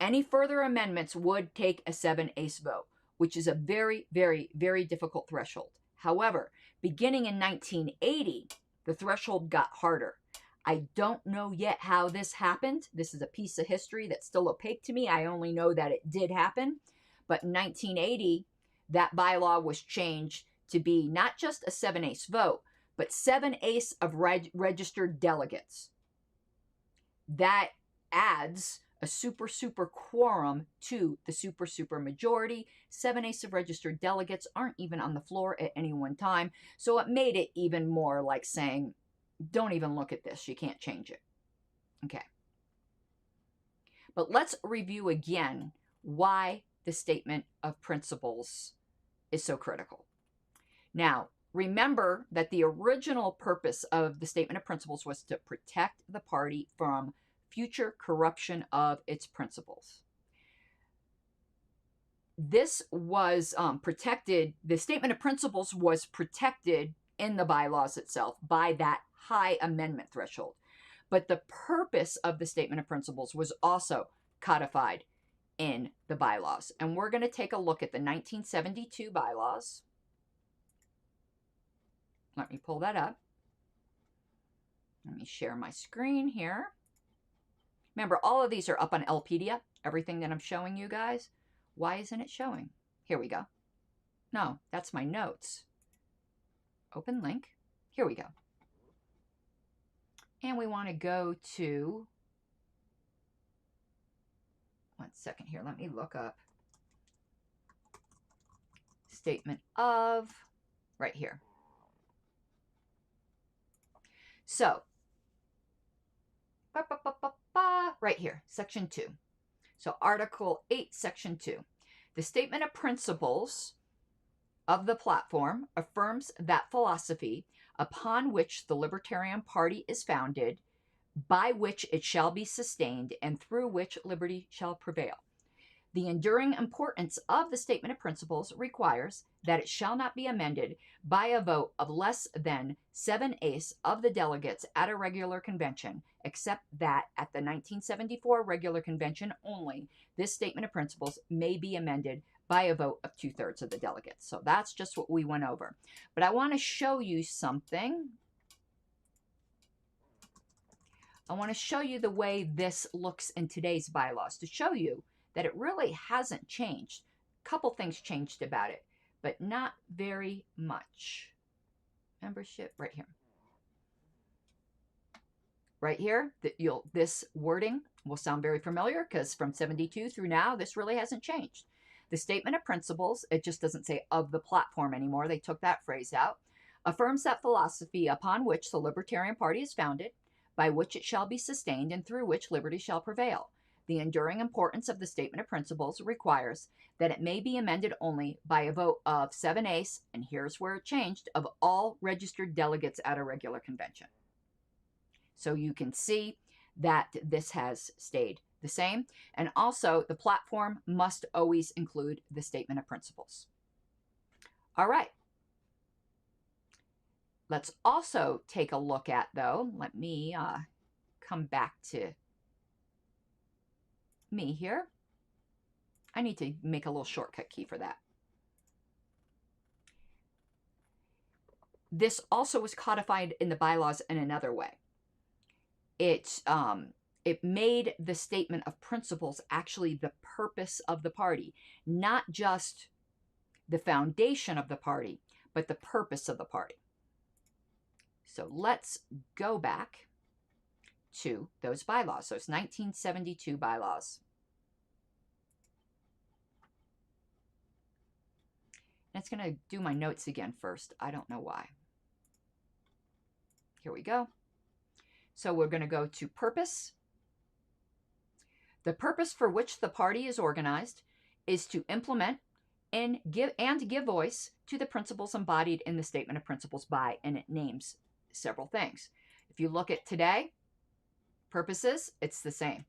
any further amendments would take a 7/8 vote, which is a very, very, very difficult threshold. However, beginning in 1980, the threshold got harder. I don't know yet how this happened. This is a piece of history that's still opaque to me. I only know that it did happen. But in 1980, that bylaw was changed to be not just a 7/8 vote, but 7/8 of registered delegates. That adds a super quorum to the super majority. 7/8 of registered delegates aren't even on the floor at any one time. So it made it even more like saying, don't even look at this. You can't change it. Okay. But let's review again why the Statement of Principles is so critical. Now, remember that the original purpose of the Statement of Principles was to protect the party from future corruption of its principles. This was protected, the Statement of Principles was protected in the bylaws itself by that high amendment threshold. But the purpose of the Statement of Principles was also codified in the bylaws. And we're going to take a look at the 1972 bylaws. Let me pull that up. Let me share my screen here. Remember, all of these are up on Lpedia, everything that I'm showing you guys. Why isn't it showing? Here we go. No, that's my notes. Open link. Here we go. And we want to go to, one second here, let me look up Statement of, right here. So, right here, Section 2. So Article 8, Section 2. The Statement of Principles of the platform affirms that philosophy upon which the Libertarian Party is founded, by which it shall be sustained, and through which liberty shall prevail. The enduring importance of the Statement of Principles requires that it shall not be amended by a vote of less than 7/8 of the delegates at a regular convention, except that at the 1974 regular convention only, this Statement of Principles may be amended by a vote of 2/3 of the delegates. So that's just what we went over. But I want to show you something. I want to show you the way this looks in today's bylaws to show you that it really hasn't changed. A couple things changed about it, but not very much. Membership, right here. Right here, this wording will sound very familiar because from 72 through now, this really hasn't changed. The Statement of Principles, it just doesn't say of the platform anymore. They took that phrase out. affirms that philosophy upon which the Libertarian Party is founded, by which it shall be sustained, and through which liberty shall prevail. The enduring importance of the statement of principles requires that it may be amended only by a vote of 7/8, and here's where it changed, of all registered delegates at a regular convention. So you can see that this has stayed the same. And also, the platform must always include the statement of principles. All right. Let's also take a look at, though, let me come back to me here. I need to make a little shortcut key for that. This also was codified in the bylaws in another way. It made the statement of principles actually the purpose of the party, not just the foundation of the party, but the purpose of the party. So let's go back to those bylaws, those 1972 bylaws. And it's going to do my notes again first. I don't know why. Here we go. So we're going to go to purpose. The purpose for which the party is organized is to implement and give voice to the principles embodied in the statement of principles by, and it names several things. If you look at today, purposes, it's the same.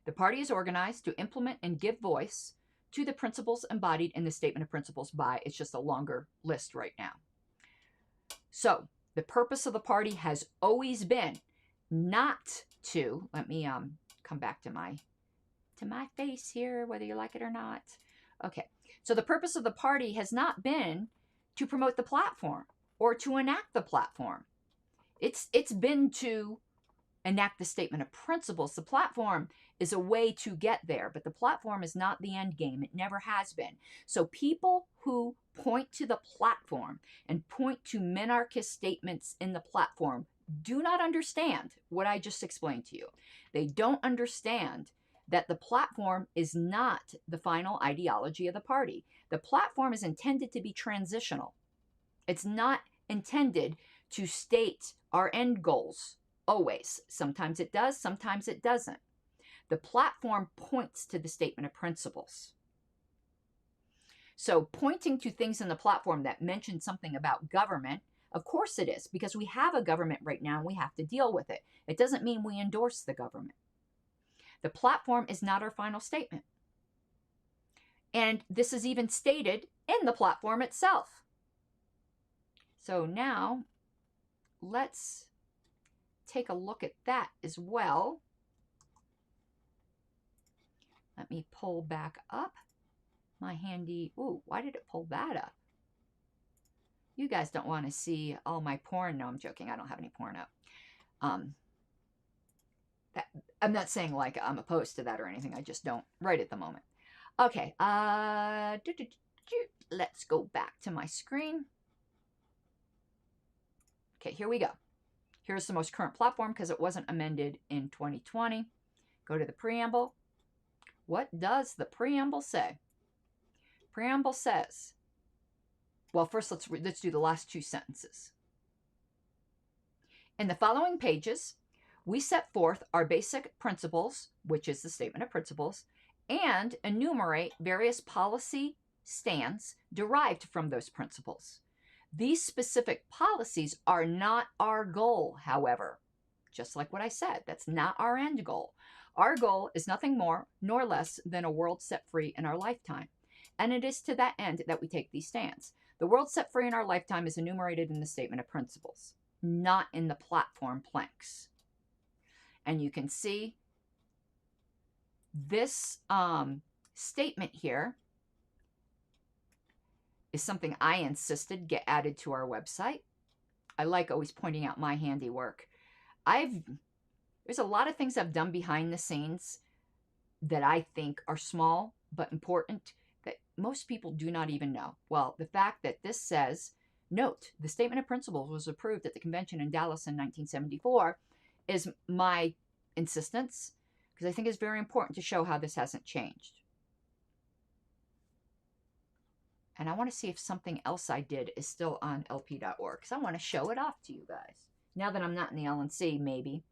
The party is organized to implement and give voice to the principles embodied in the statement of principles by, it's just a longer list right now. So the purpose of the party has always been not to, let me come back to my face here, whether you like it or not. Okay, so the purpose of the party has not been to promote the platform or to enact the platform. It's been to enact the statement of principles. The platform is a way to get there, but the platform is not the end game. It never has been. So people who point to the platform and point to minarchist statements in the platform do not understand what I just explained to you. They don't understand that the platform is not the final ideology of the party. The platform is intended to be transitional. It's not intended to state our end goals always. Sometimes it does, sometimes it doesn't. The platform points to the statement of principles. So pointing to things in the platform that mention something about government, of course it is, because we have a government right now and we have to deal with it. It doesn't mean we endorse the government. The platform is not our final statement. And this is even stated in the platform itself. So now let's take a look at that as well. Let me pull back up my handy, ooh, why did it pull that up? You guys don't want to see all my porn. No, I'm joking. I don't have any porn up. I'm not saying like I'm opposed to that or anything. I just don't right at the moment. Okay. Let's go back to my screen. Okay, here we go. Here's the most current platform because it wasn't amended in 2020. Go to the preamble. What does the preamble say? Preamble says, well, first let's do the last two sentences. In the following pages, we set forth our basic principles, which is the statement of principles, and enumerate various policy stands derived from those principles. These specific policies are not our goal, however. Just like what I said, that's not our end goal. Our goal is nothing more nor less than a world set free in our lifetime. And it is to that end that we take these stands. The world set free in our lifetime is enumerated in the statement of principles, not in the platform planks. And you can see this statement here is something I insisted get added to our website. I like always pointing out my handiwork. There's a lot of things I've done behind the scenes that I think are small but important that most people do not even know. Well, the fact that this says, note, the statement of principles was approved at the convention in Dallas in 1974 is my insistence because I think it's very important to show how this hasn't changed. And I want to see if something else I did is still on lp.org, because I want to show it off to you guys. Now that I'm not in the LNC, maybe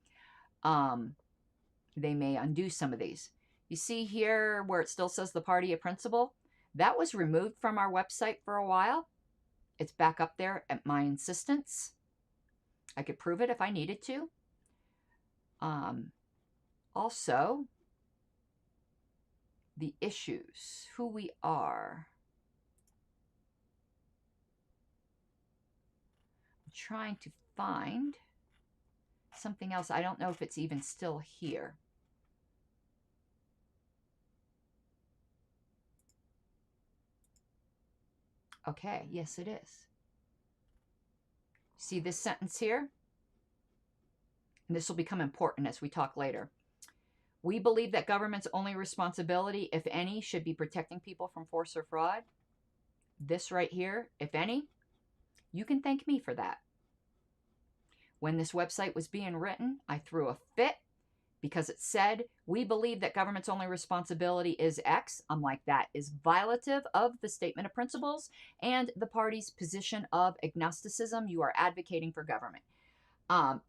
they may undo some of these. You see here where it still says the party of principle? That was removed from our website for a while. It's back up there at my insistence. I could prove it if I needed to. Also, the issues, who we are. I'm trying to find something else. I don't know if it's even still here. Okay, yes it is. See this sentence here? And this will become important as we talk later. We believe that government's only responsibility, if any, should be protecting people from force or fraud. This right here, if any, you can thank me for that. When this website was being written, I threw a fit because it said, we believe that government's only responsibility is X. I'm like, that is violative of the statement of principles and the party's position of agnosticism. You are advocating for government.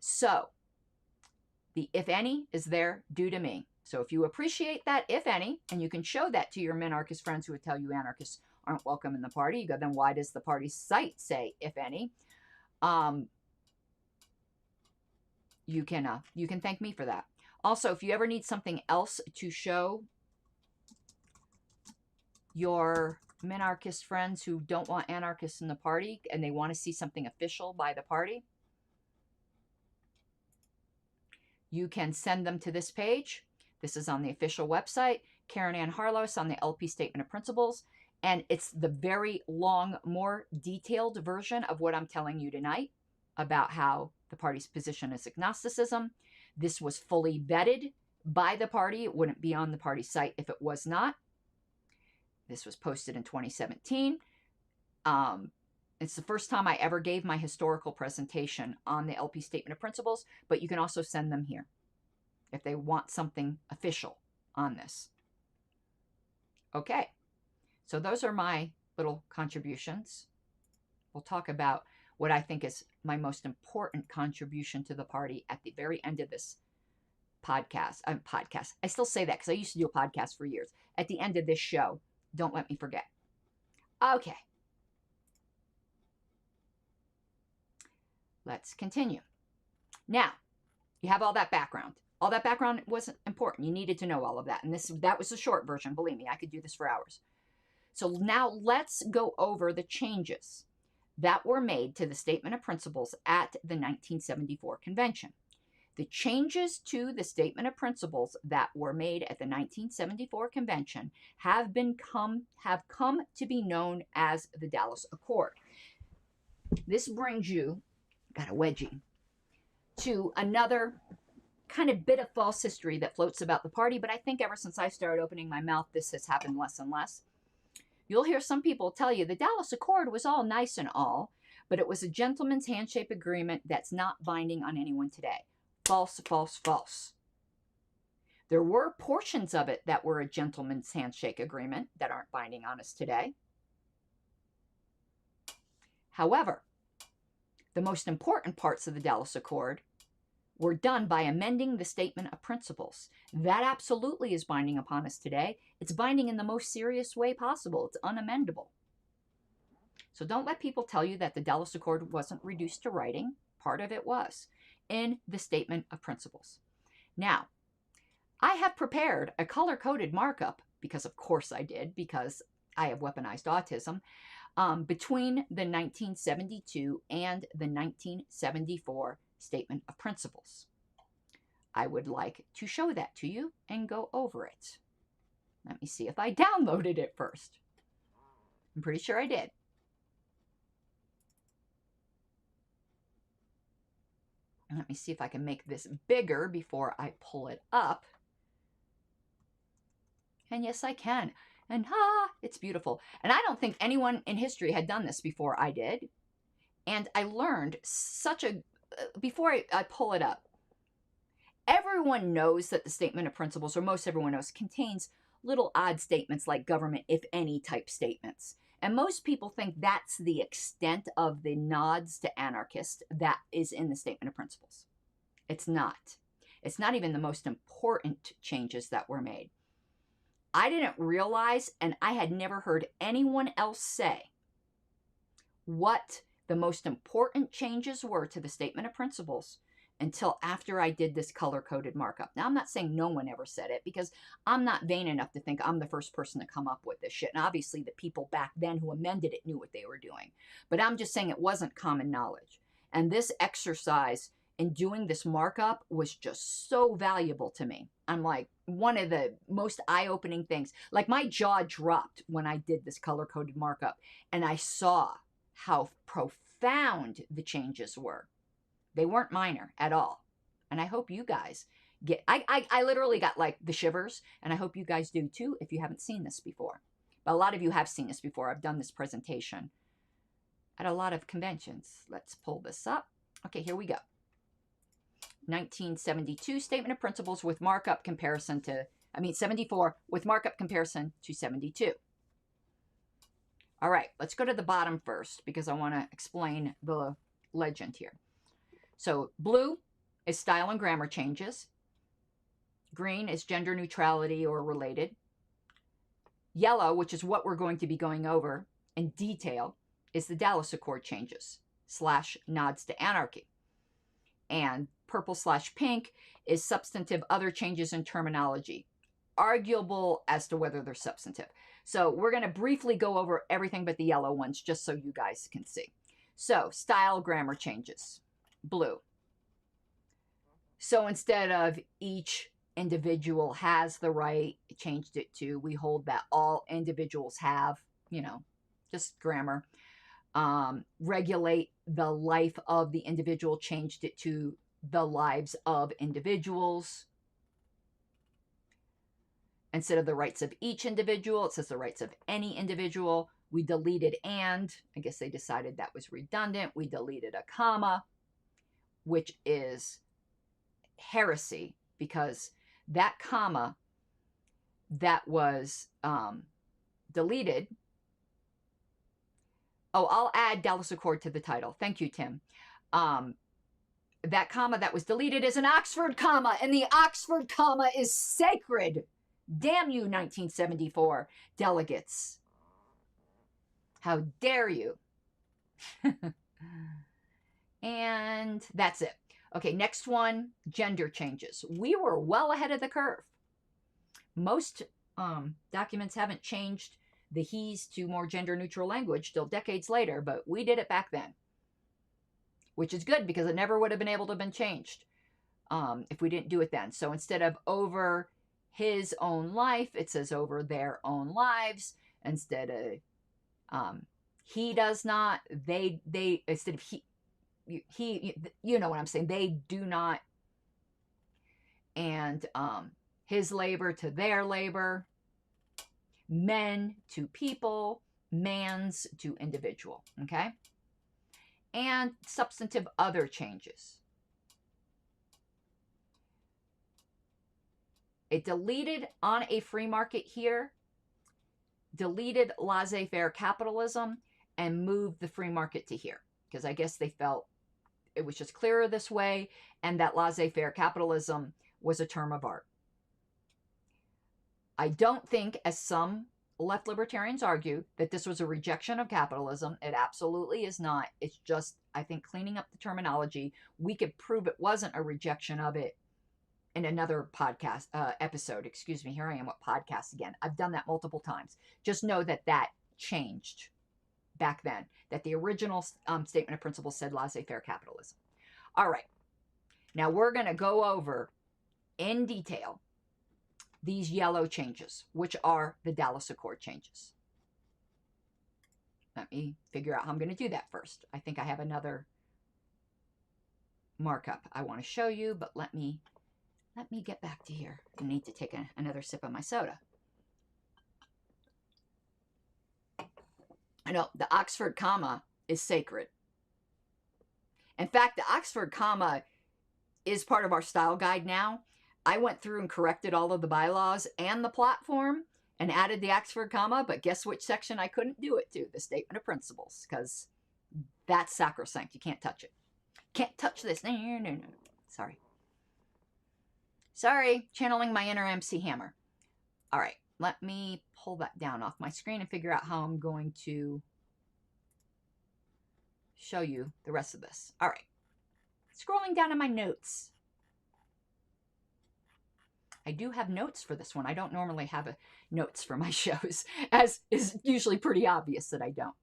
So the if any is there due to me. So if you appreciate that if any, and you can show that to your minarchist friends who would tell you anarchists aren't welcome in the party, you go, then why does the party's site say if any? You can thank me for that. Also, if you ever need something else to show your minarchist friends who don't want anarchists in the party and they want to see something official by the party, you can send them to this page. This is on the official website, Karen Ann Harlos on the LP Statement of Principles. And it's the very long, more detailed version of what I'm telling you tonight about how the party's position is agnosticism. This was fully vetted by the party. It wouldn't be on the party site if it was not. This was posted in 2017. It's the first time I ever gave my historical presentation on the LP Statement of Principles, but you can also send them here if they want something official on this. Okay, so those are my little contributions. We'll talk about what I think is my most important contribution to the party at the very end of this podcast. I still say that because I used to do a podcast for years. At the end of this show, don't let me forget. Okay. Let's continue. Now, you have all that background. All that background was important. You needed to know all of that. And that was the short version. Believe me, I could do this for hours. So now let's go over the changes that were made to the Statement of Principles at the 1974 convention. The changes to the Statement of Principles that were made at the 1974 convention have come to be known as the Dallas Accord. This brings you, got a wedgie, to another kind of bit of false history that floats about the party, but I think ever since I started opening my mouth, this has happened less and less. You'll hear some people tell you the Dallas Accord was all nice and all, but it was a gentleman's handshake agreement that's not binding on anyone today. False, false, false. There were portions of it that were a gentleman's handshake agreement that aren't binding on us today. However, the most important parts of the Dallas Accord were done by amending the Statement of Principles. That absolutely is binding upon us today. It's binding in the most serious way possible. It's unamendable. So don't let people tell you that the Dallas Accord wasn't reduced to writing. Part of it was in the Statement of Principles. Now, I have prepared a color-coded markup, because of course I did, because I have weaponized autism, between the 1972 and the 1974 Statement of Principles. I would like to show that to you and go over it. Let me see if I downloaded it first. I'm pretty sure I did. Let me see if I can make this bigger before I pull it up. And yes, I can. And it's beautiful. And I don't think anyone in history had done this before I did. And I learned before I pull it up, everyone knows that the Statement of Principles, or most everyone knows, contains little odd statements like government, if any, type statements. And most people think that's the extent of the nods to anarchist that is in the Statement of Principles. It's not. It's not even the most important changes that were made. I didn't realize, and I had never heard anyone else say, what the most important changes were to the Statement of Principles until after I did this color-coded markup. Now, I'm not saying no one ever said it, because I'm not vain enough to think I'm the first person to come up with this shit. And obviously the people back then who amended it knew what they were doing. But I'm just saying it wasn't common knowledge. And this exercise in doing this markup was just so valuable to me. I'm like, one of the most eye-opening things. Like, my jaw dropped when I did this color-coded markup, and I saw how profound the changes were. They weren't minor at all. And I hope you guys get, I literally got like the shivers, and I hope you guys do too if you haven't seen this before. But a lot of you have seen this before. I've done this presentation at a lot of conventions. Let's pull this up. Okay, here we go. 1972 Statement of Principles with markup comparison to, 74 with markup comparison to 72. All right, let's go to the bottom first because I want to explain the legend here. So blue is style and grammar changes. Green is gender neutrality or related. Yellow, which is what we're going to be going over in detail, is the Dallas Accord changes / nods to anarchy. And purple / pink is substantive other changes in terminology, arguable as to whether they're substantive. So we're going to briefly go over everything but the yellow ones just so you guys can see. So style grammar changes, blue. So instead of each individual has the right, it changed it to we hold that all individuals have, just grammar. Regulate the life of the individual, changed it to the lives of individuals. Instead of the rights of each individual, it says the rights of any individual. We deleted and. I guess they decided that was redundant. We deleted a comma, which is heresy, because that comma that was deleted. Oh, I'll add Dallas Accord to the title. Thank you, Tim. That comma that was deleted is an Oxford comma, and the Oxford comma is sacred. Damn you, 1974 delegates. How dare you? And that's it. Okay, next one, gender changes. We were well ahead of the curve. Most documents haven't changed the he's to more gender neutral language till decades later, but we did it back then, which is good because it never would have been able to have been changed if we didn't do it then. So instead of over his own life, it says over their own lives. Instead of he does not, they instead of he, you know what I'm saying, they do not, and his labor to their labor, men to people, mans to individual, okay? And substantive other changes. It deleted on a free market here, deleted laissez-faire capitalism, and moved the free market to here, because I guess they felt it was just clearer this way, and that laissez-faire capitalism was a term of art. I don't think, as some left libertarians argue, that this was a rejection of capitalism. It absolutely is not. It's just, I think, cleaning up the terminology. We could prove it wasn't a rejection of it in another podcast episode. Excuse me, here I am with podcasts again. I've done that multiple times. Just know that that changed back then, that the original Statement of Principles said laissez-faire capitalism. All right. Now we're going to go over in detail these yellow changes, which are the Dallas Accord changes. Let me figure out how I'm going to do that first. I think I have another markup I want to show you, but let me get back to here. I need to take another sip of my soda. I know the Oxford comma is sacred. In fact, the Oxford comma is part of our style guide now. I went through and corrected all of the bylaws and the platform, and added the Oxford comma, but guess which section I couldn't do it to? The Statement of Principles, because that's sacrosanct. You can't touch it. Can't touch this. No. Sorry. Sorry, channeling my inner MC Hammer. All right, let me pull that down off my screen and figure out how I'm going to show you the rest of this. All right, scrolling down in my notes. I do have notes for this one. I don't normally have notes for my shows, as is usually pretty obvious that I don't.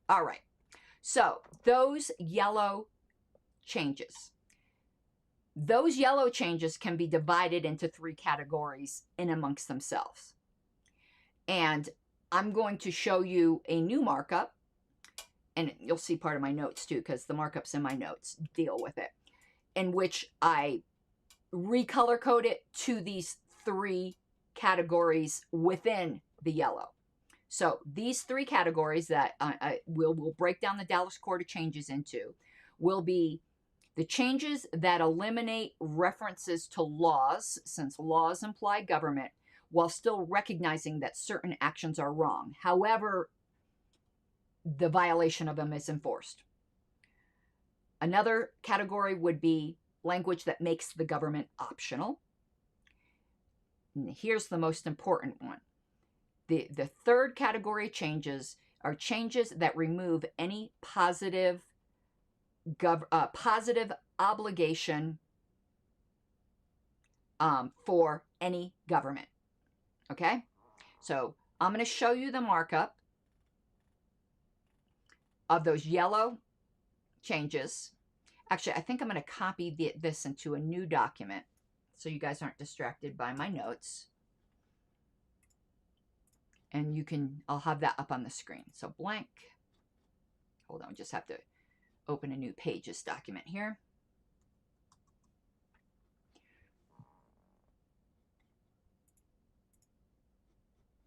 All right, so those yellow changes. Those yellow changes can be divided into 3 categories in amongst themselves. And I'm going to show you a new markup. And you'll see part of my notes too, because the markups in my notes deal with it, in which I recolor code it to these 3 categories within the yellow. So these 3 categories that we'll break down the Dallas Court of Changes into will be the changes that eliminate references to laws, since laws imply government, while still recognizing that certain actions are wrong. However, the violation of them is enforced. Another category would be language that makes the government optional. And here's the most important one. The third category of changes are changes that remove any positive obligation for any government. Okay? So I'm going to show you the markup of those yellow changes. Actually, I think I'm going to copy this into a new document so you guys aren't distracted by my notes. And I'll have that up on the screen. So blank. Hold on, just have to open a new Pages document here.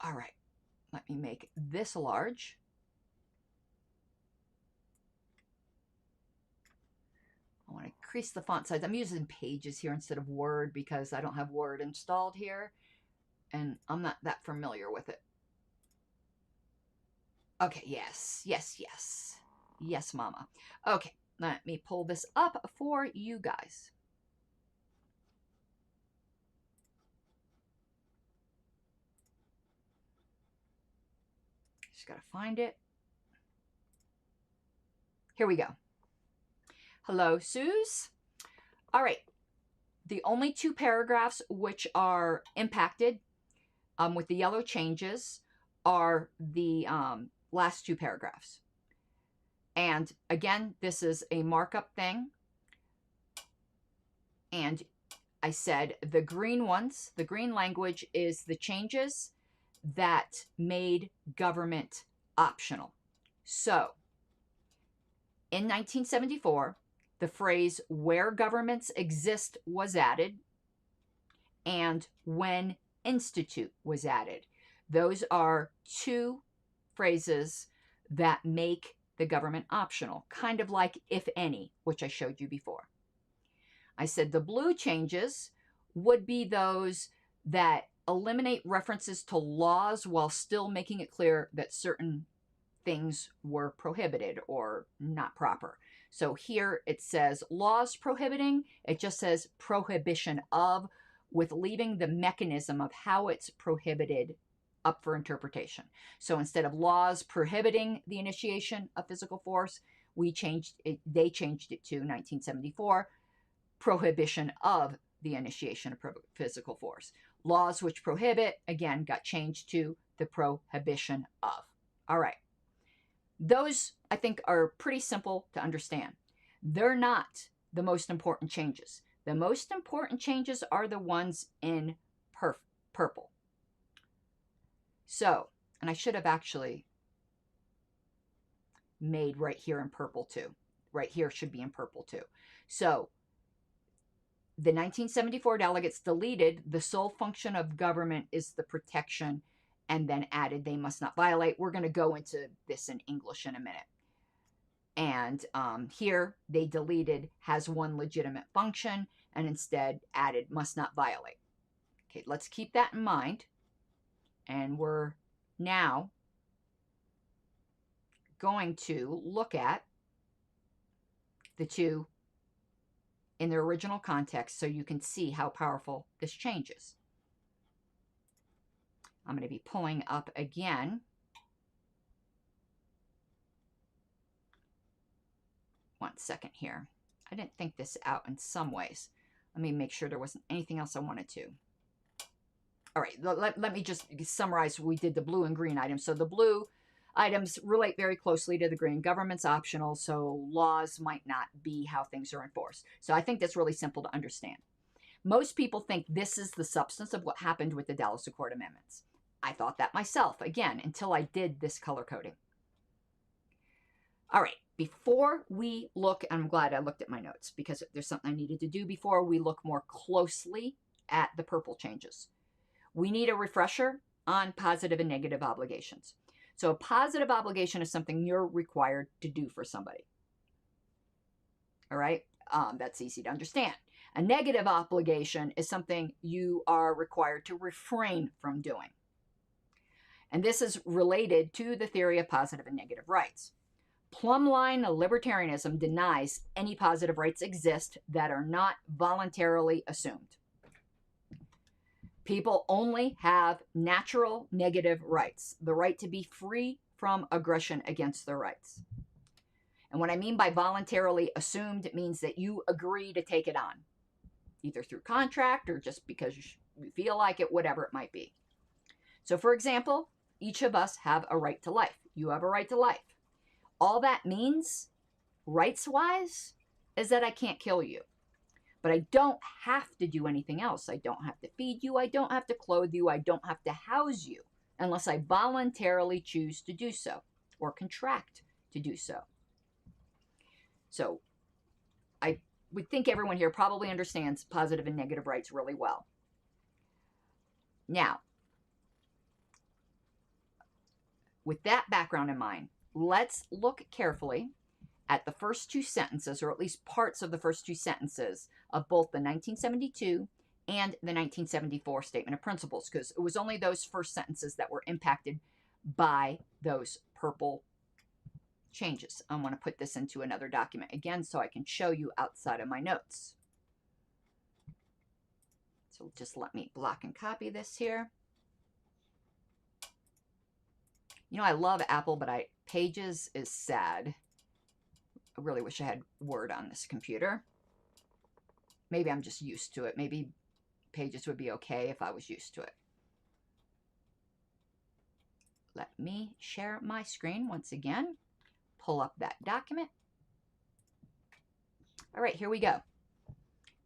All right, let me make this large. I want to increase the font size. I'm using Pages here instead of Word because I don't have Word installed here, and I'm not that familiar with it. Okay, yes. Yes, mama. Okay, let me pull this up for you guys. Just gotta find it. Here we go. Hello, Suze. All right. The only 2 paragraphs which are impacted with the yellow changes are the last 2 paragraphs. And again, this is a markup thing. And I said the green ones, the green language is the changes that made government optional. So in 1974, the phrase "where governments exist" was added, and "when institute" was added. Those are 2 phrases that make the government optional, kind of like "if any," which I showed you before. I said the blue changes would be those that eliminate references to laws while still making it clear that certain things were prohibited or not proper. So here it says laws prohibiting, it just says prohibition of, with leaving the mechanism of how it's prohibited up for interpretation. So instead of laws prohibiting the initiation of physical force, they changed it to 1974, prohibition of the initiation of physical force. Laws which prohibit, again, got changed to the prohibition of. All right. Those, I think, are pretty simple to understand. They're not the most important changes. The most important changes are the ones in purple. So, and I should have actually made right here in purple too. Right here should be in purple too. So, the 1974 delegates deleted the sole function of government is the protection, and then added they must not violate. We're going to go into this in English in a minute. And here they deleted has one legitimate function, and instead added must not violate. Okay, let's keep that in mind. And we're now going to look at the two in their original context so you can see how powerful this change is. I'm going to be pulling up again. One second here. I didn't think this out in some ways. Let me make sure there wasn't anything else I wanted to. All right, let me just summarize. We did the blue and green items. So the blue items relate very closely to the green. Government's optional, so laws might not be how things are enforced. So I think that's really simple to understand. Most people think this is the substance of what happened with the Dallas Accord Amendments. I thought that myself, again, until I did this color coding. All right, before we look, and I'm glad I looked at my notes because there's something I needed to do before we look more closely at the purple changes. We need a refresher on positive and negative obligations. So a positive obligation is something you're required to do for somebody. All right, that's easy to understand. A negative obligation is something you are required to refrain from doing. And this is related to the theory of positive and negative rights. Plumb-line libertarianism denies any positive rights exist that are not voluntarily assumed. People only have natural negative rights, the right to be free from aggression against their rights. And what I mean by voluntarily assumed, it means that you agree to take it on, either through contract or just because you feel like it, whatever it might be. So for example, each of us have a right to life. You have a right to life. All that means, rights-wise, is that I can't kill you. But I don't have to do anything else. I don't have to feed you. I don't have to clothe you. I don't have to house you unless I voluntarily choose to do so or contract to do so. So I would think everyone here probably understands positive and negative rights really well. Now, with that background in mind, let's look carefully at the first two sentences, or at least parts of the first two sentences of both the 1972 and the 1974 Statement of Principles, because it was only those first sentences that were impacted by those purple changes. I want to put this into another document again so I can show you outside of my notes. So just let me block and copy this here. You know, I love Apple, but Pages is sad. I really wish I had Word on this computer. Maybe I'm just used to it. Maybe Pages would be okay if I was used to it. Let me share my screen once again. Pull up that document. All right, here we go.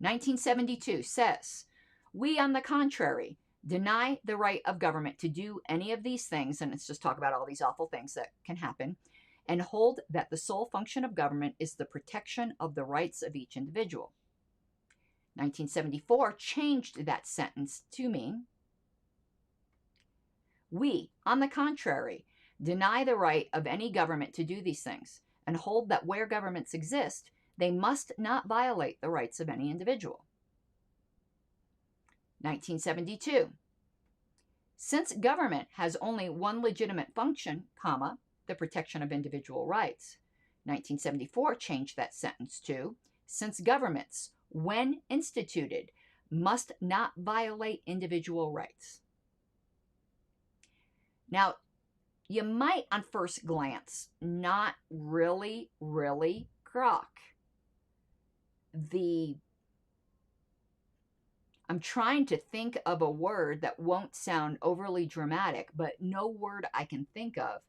1972 says, we, on the contrary, deny the right of government to do any of these things, and it's just talk about all these awful things that can happen, and hold that the sole function of government is the protection of the rights of each individual. 1974 changed that sentence to mean, we, on the contrary, deny the right of any government to do these things, and hold that where governments exist, they must not violate the rights of any individual. 1972. Since government has only one legitimate function, comma, the protection of individual rights, 1974 changed that sentence to, since governments, when instituted, must not violate individual rights. Now, you might on first glance not really grok I'm trying to think of a word that won't sound overly dramatic, but no word I can think of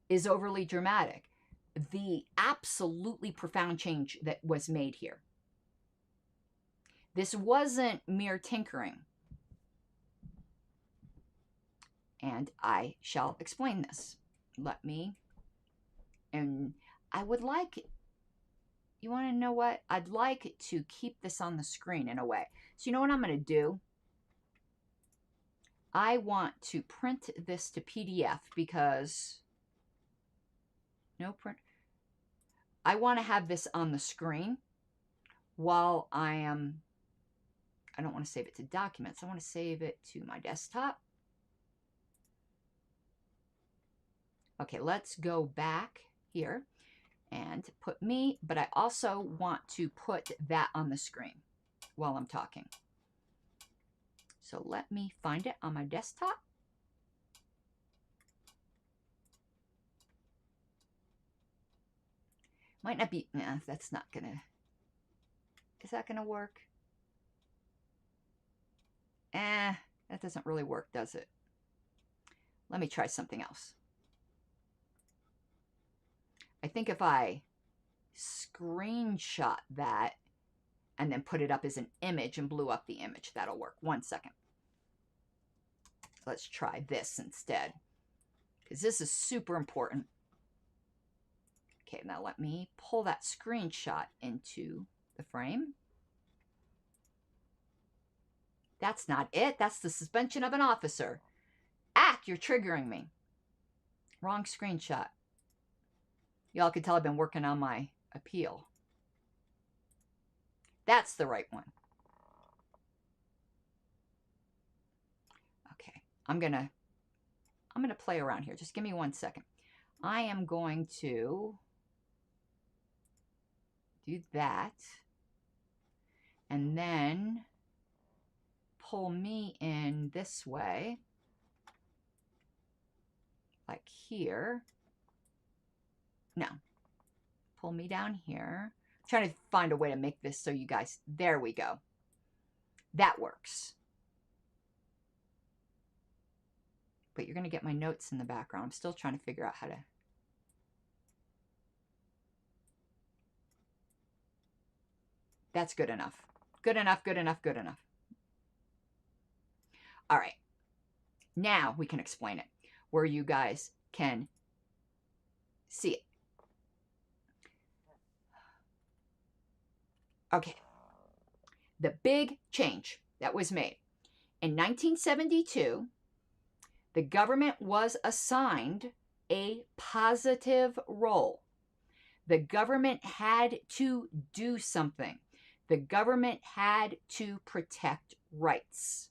is overly dramatic. The absolutely profound change that was made here. This wasn't mere tinkering. And I shall explain this. And I would like, you want to know what? I'd like to keep this on the screen in a way. So you know what I'm going to do? I want to print this to PDF because, no print. I want to have this on the screen while I am I don't want to save it to documents. I want to save it to my desktop. Okay, let's go back here and put me, but I also want to put that on the screen while I'm talking. So let me find it on my desktop. Might not be, nah, that's not gonna, is that gonna work? That doesn't really work, does it? Let me try something else. I think if I screenshot that and then put it up as an image and blew up the image, that'll work. 1 second. Let's try this instead, because this is super important. Okay, now let me pull that screenshot into the frame. That's not it. That's the suspension of an officer. Ack, you're triggering me. Wrong screenshot. Y'all can tell I've been working on my appeal. That's the right one. Okay, I'm gonna play around here. Just give me 1 second. I am going to do that and then pull me in this way, like here. No, pull me down here. I'm trying to find a way to make this so you guys, there we go. That works. But you're going to get my notes in the background. I'm still trying to figure out how to. That's good enough. Good enough, good enough, good enough. All right. Now we can explain it where you guys can see it. Okay. The big change that was made. In 1972, the government was assigned a positive role. The government had to do something. The government had to protect rights.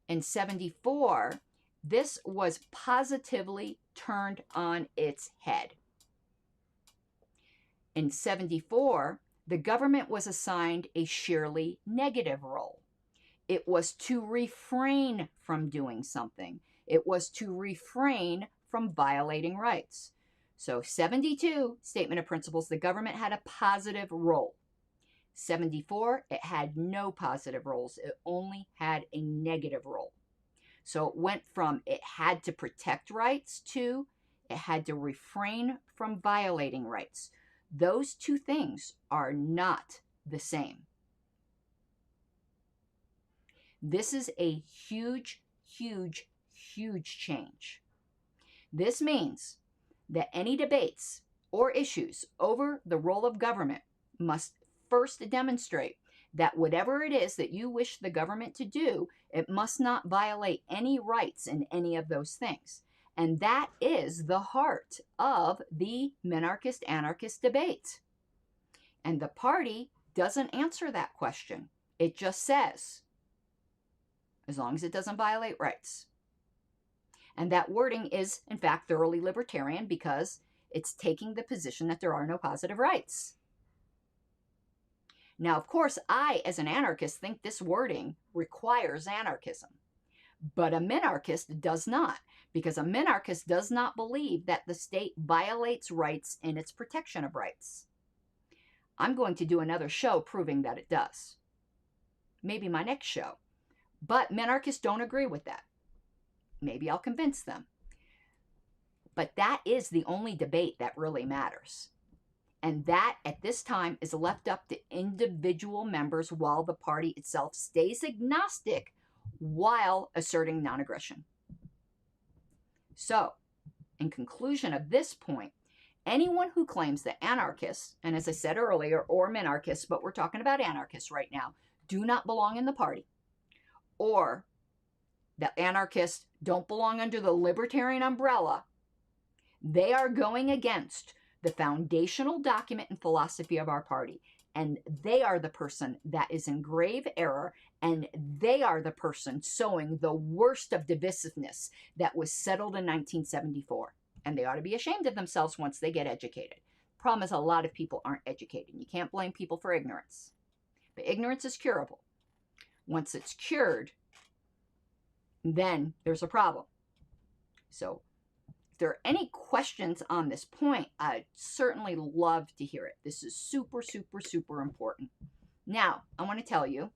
In 74, this was positively turned on its head. In 74, the government was assigned a sheerly negative role. It was to refrain from doing something. It was to refrain from violating rights. So 72, Statement of Principles, the government had a positive role. 74, it had no positive roles. It only had a negative role. So it went from it had to protect rights to it had to refrain from violating rights. Those two things are not the same. This is a huge, huge, huge change. This means that any debates or issues over the role of government must first demonstrate that whatever it is that you wish the government to do, it must not violate any rights in any of those things. And that is the heart of the minarchist-anarchist debate. And the party doesn't answer that question. It just says, as long as it doesn't violate rights. And that wording is, in fact, thoroughly libertarian because it's taking the position that there are no positive rights. Now, of course, I, as an anarchist, think this wording requires anarchism. But a minarchist does not, because a minarchist does not believe that the state violates rights in its protection of rights. I'm going to do another show proving that it does. Maybe my next show. But minarchists don't agree with that. Maybe I'll convince them. But that is the only debate that really matters. And that, at this time, is left up to individual members while the party itself stays agnostic while asserting non-aggression. So, in conclusion of this point, anyone who claims that anarchists, and as I said earlier, or minarchists, but we're talking about anarchists right now, do not belong in the party, or that anarchists don't belong under the libertarian umbrella, they are going against the foundational document and philosophy of our party. And they are the person that is in grave error, and they are the person sowing the worst of divisiveness that was settled in 1974. And they ought to be ashamed of themselves once they get educated. Problem is, a lot of people aren't educated. You can't blame people for ignorance. But ignorance is curable. Once it's cured, then there's a problem. So if there are any questions on this point, I'd certainly love to hear it. This is super, super, super important. Now, I want to tell you,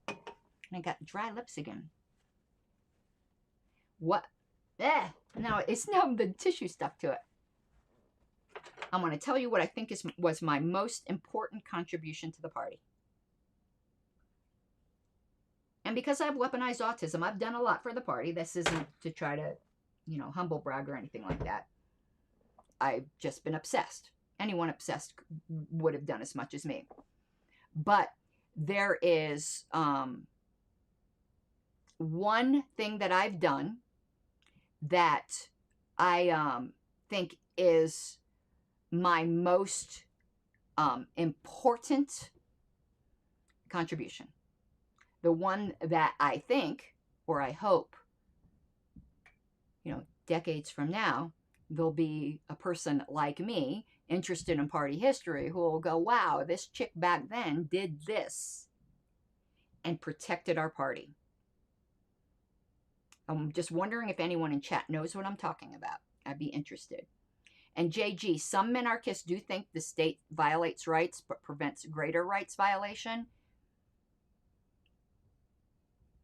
and I got dry lips again. What? Now the tissue stuck to it. I want to tell you what I think was my most important contribution to the party. And because I've weaponized autism, I've done a lot for the party. This isn't to try to, humble brag or anything like that. I've just been obsessed. Anyone obsessed would have done as much as me. But there is one thing that I've done that I think is my most important contribution. The one that I think, or I hope, decades from now, there'll be a person like me interested in party history who will go, wow, this chick back then did this and protected our party. I'm just wondering if anyone in chat knows what I'm talking about. I'd be interested. And JG, some minarchists do think the state violates rights but prevents greater rights violation.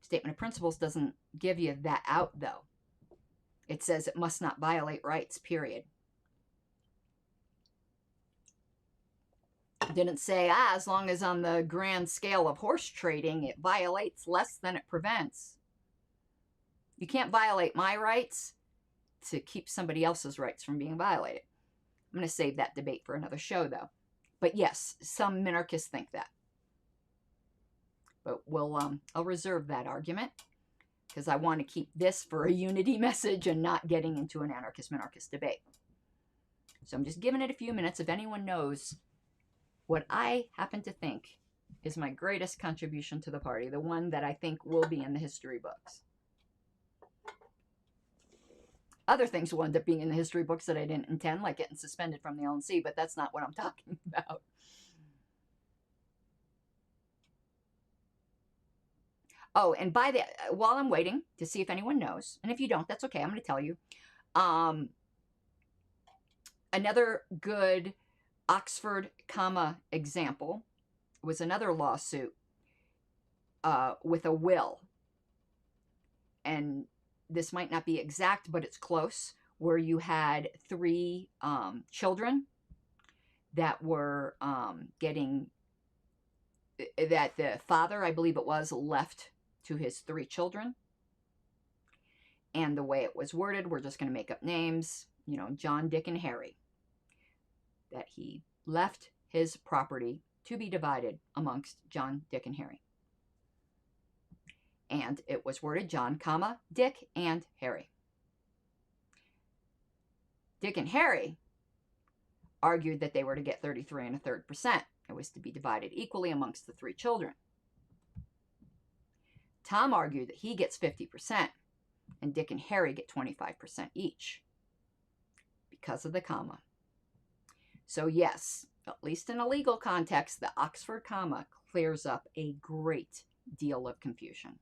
Statement of Principles doesn't give you that out, though. It says it must not violate rights, period. It didn't say, as long as on the grand scale of horse trading, it violates less than it prevents. You can't violate my rights to keep somebody else's rights from being violated. I'm going to save that debate for another show, though. But yes, some minarchists think that. But I'll reserve that argument because I want to keep this for a unity message and not getting into an anarchist-minarchist debate. So I'm just giving it a few minutes. If anyone knows what I happen to think is my greatest contribution to the party, the one that I think will be in the history books. Other things will end up being in the history books that I didn't intend, like getting suspended from the LNC, but that's not what I'm talking about. Oh, and while I'm waiting to see if anyone knows, and if you don't, that's okay, I'm going to tell you. Another good Oxford comma example was another lawsuit with a will. And this might not be exact, but it's close, where you had 3 children that were that the father, I believe it was, left to his 3 children. And the way it was worded, we're just going to make up names, John, Dick, and Harry. That he left his property to be divided amongst John, Dick, and Harry. And it was worded John, comma, Dick, and Harry. Dick and Harry argued that they were to get 33 1/3%. It was to be divided equally amongst the 3 children. Tom argued that he gets 50%, and Dick and Harry get 25% each, because of the comma. So yes, at least in a legal context, the Oxford comma clears up a great deal of confusion.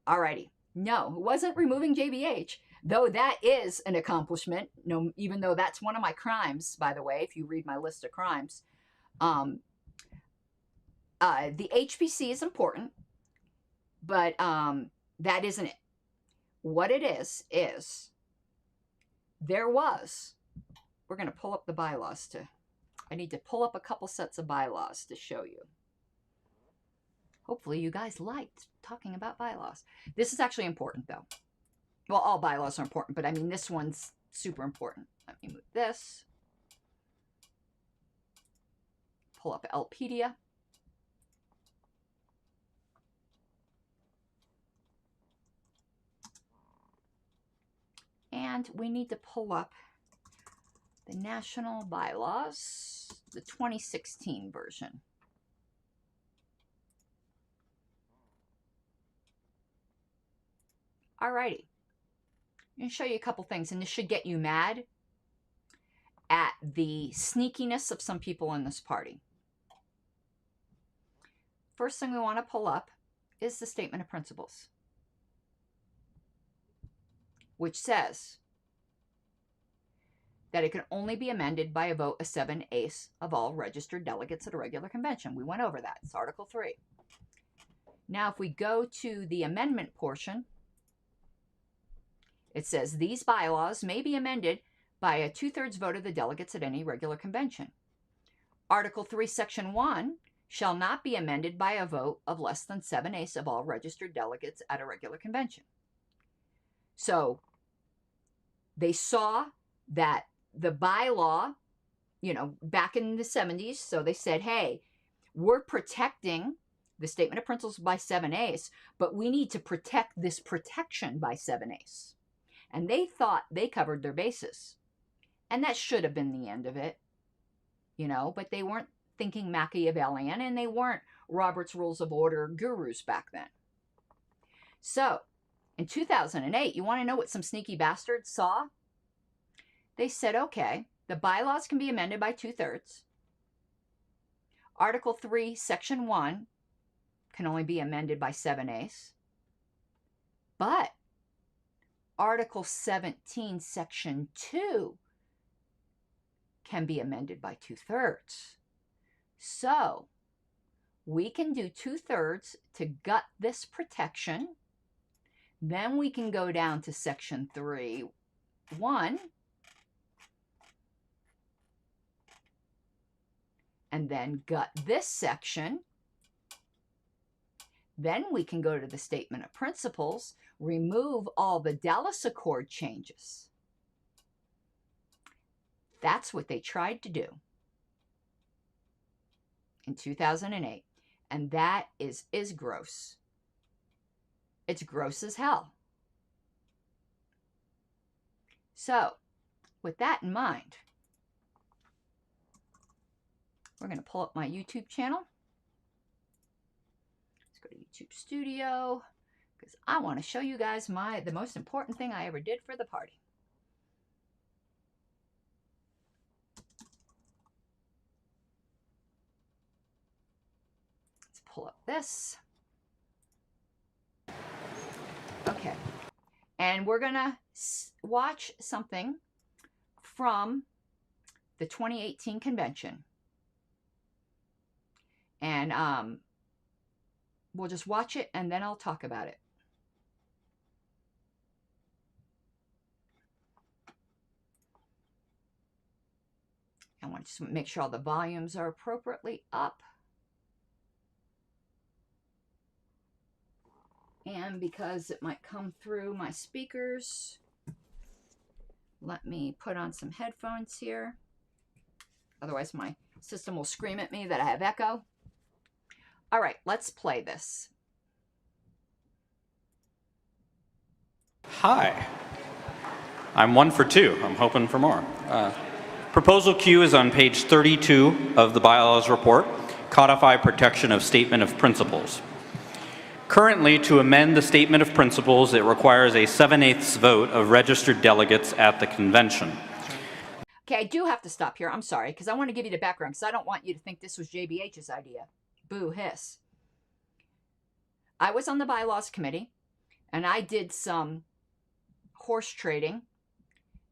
Alrighty. No, it wasn't removing JBH, though that is an accomplishment, even though that's one of my crimes, by the way, if you read my list of crimes. The HPC is important, but that isn't it. What it is there was, we're going to pull up the bylaws I need to pull up a couple sets of bylaws to show you. Hopefully you guys liked talking about bylaws. This is actually important, though. Well, all bylaws are important, but I mean, this one's super important. Let me move this. Pull up Elpedia. And we need to pull up the national bylaws, the 2016 version. Alrighty. I'm going to show you a couple things, and this should get you mad at the sneakiness of some people in this party. First thing we want to pull up is the Statement of Principles, which says that it can only be amended by a vote of 7/8 of all registered delegates at a regular convention. We went over that. It's Article 3. Now, if we go to the amendment portion, it says these bylaws may be amended by a 2/3 vote of the delegates at any regular convention. Article 3, Section 1 shall not be amended by a vote of less than 7/8 of all registered delegates at a regular convention. So they saw that the bylaw, back in the 70s, so they said, hey, we're protecting the Statement of Principles by 7/8, but we need to protect this protection by 7/8. And they thought they covered their bases. And that should have been the end of it, but they weren't thinking Machiavellian, and they weren't Robert's Rules of Order gurus back then. So, in 2008, you want to know what some sneaky bastards saw? They said, okay, the bylaws can be amended by 2/3. Article 3, Section 1 can only be amended by 7/8. But Article 17, Section 2 can be amended by 2/3. So we can do 2/3 to gut this protection. Then we can go down to Section 3(1) and then gut this section. Then we can go to the Statement of Principles, remove all the Dallas Accord changes. That's what they tried to do in 2008. And that is gross. It's gross as hell. So, with that in mind, we're going to pull up my YouTube channel. Let's go to YouTube Studio, because I want to show you guys the most important thing I ever did for the party. Let's pull up this. Okay. And we're going to watch something from the 2018 convention. And we'll just watch it, and then I'll talk about it. I want to just make sure all the volumes are appropriately up. And because it might come through my speakers, let me put on some headphones here. Otherwise, my system will scream at me that I have echo. All right, let's play this. Hi. I'm 1 for 2. I'm hoping for more. Proposal Q is on page 32 of the bylaws report, Codify Protection of Statement of Principles. Currently, to amend the Statement of Principles, it requires a 7/8 vote of registered delegates at the convention. Okay, I do have to stop here. I'm sorry, because I want to give you the background, because I don't want you to think this was JBH's idea. Boo hiss. I was on the bylaws committee, and I did some horse trading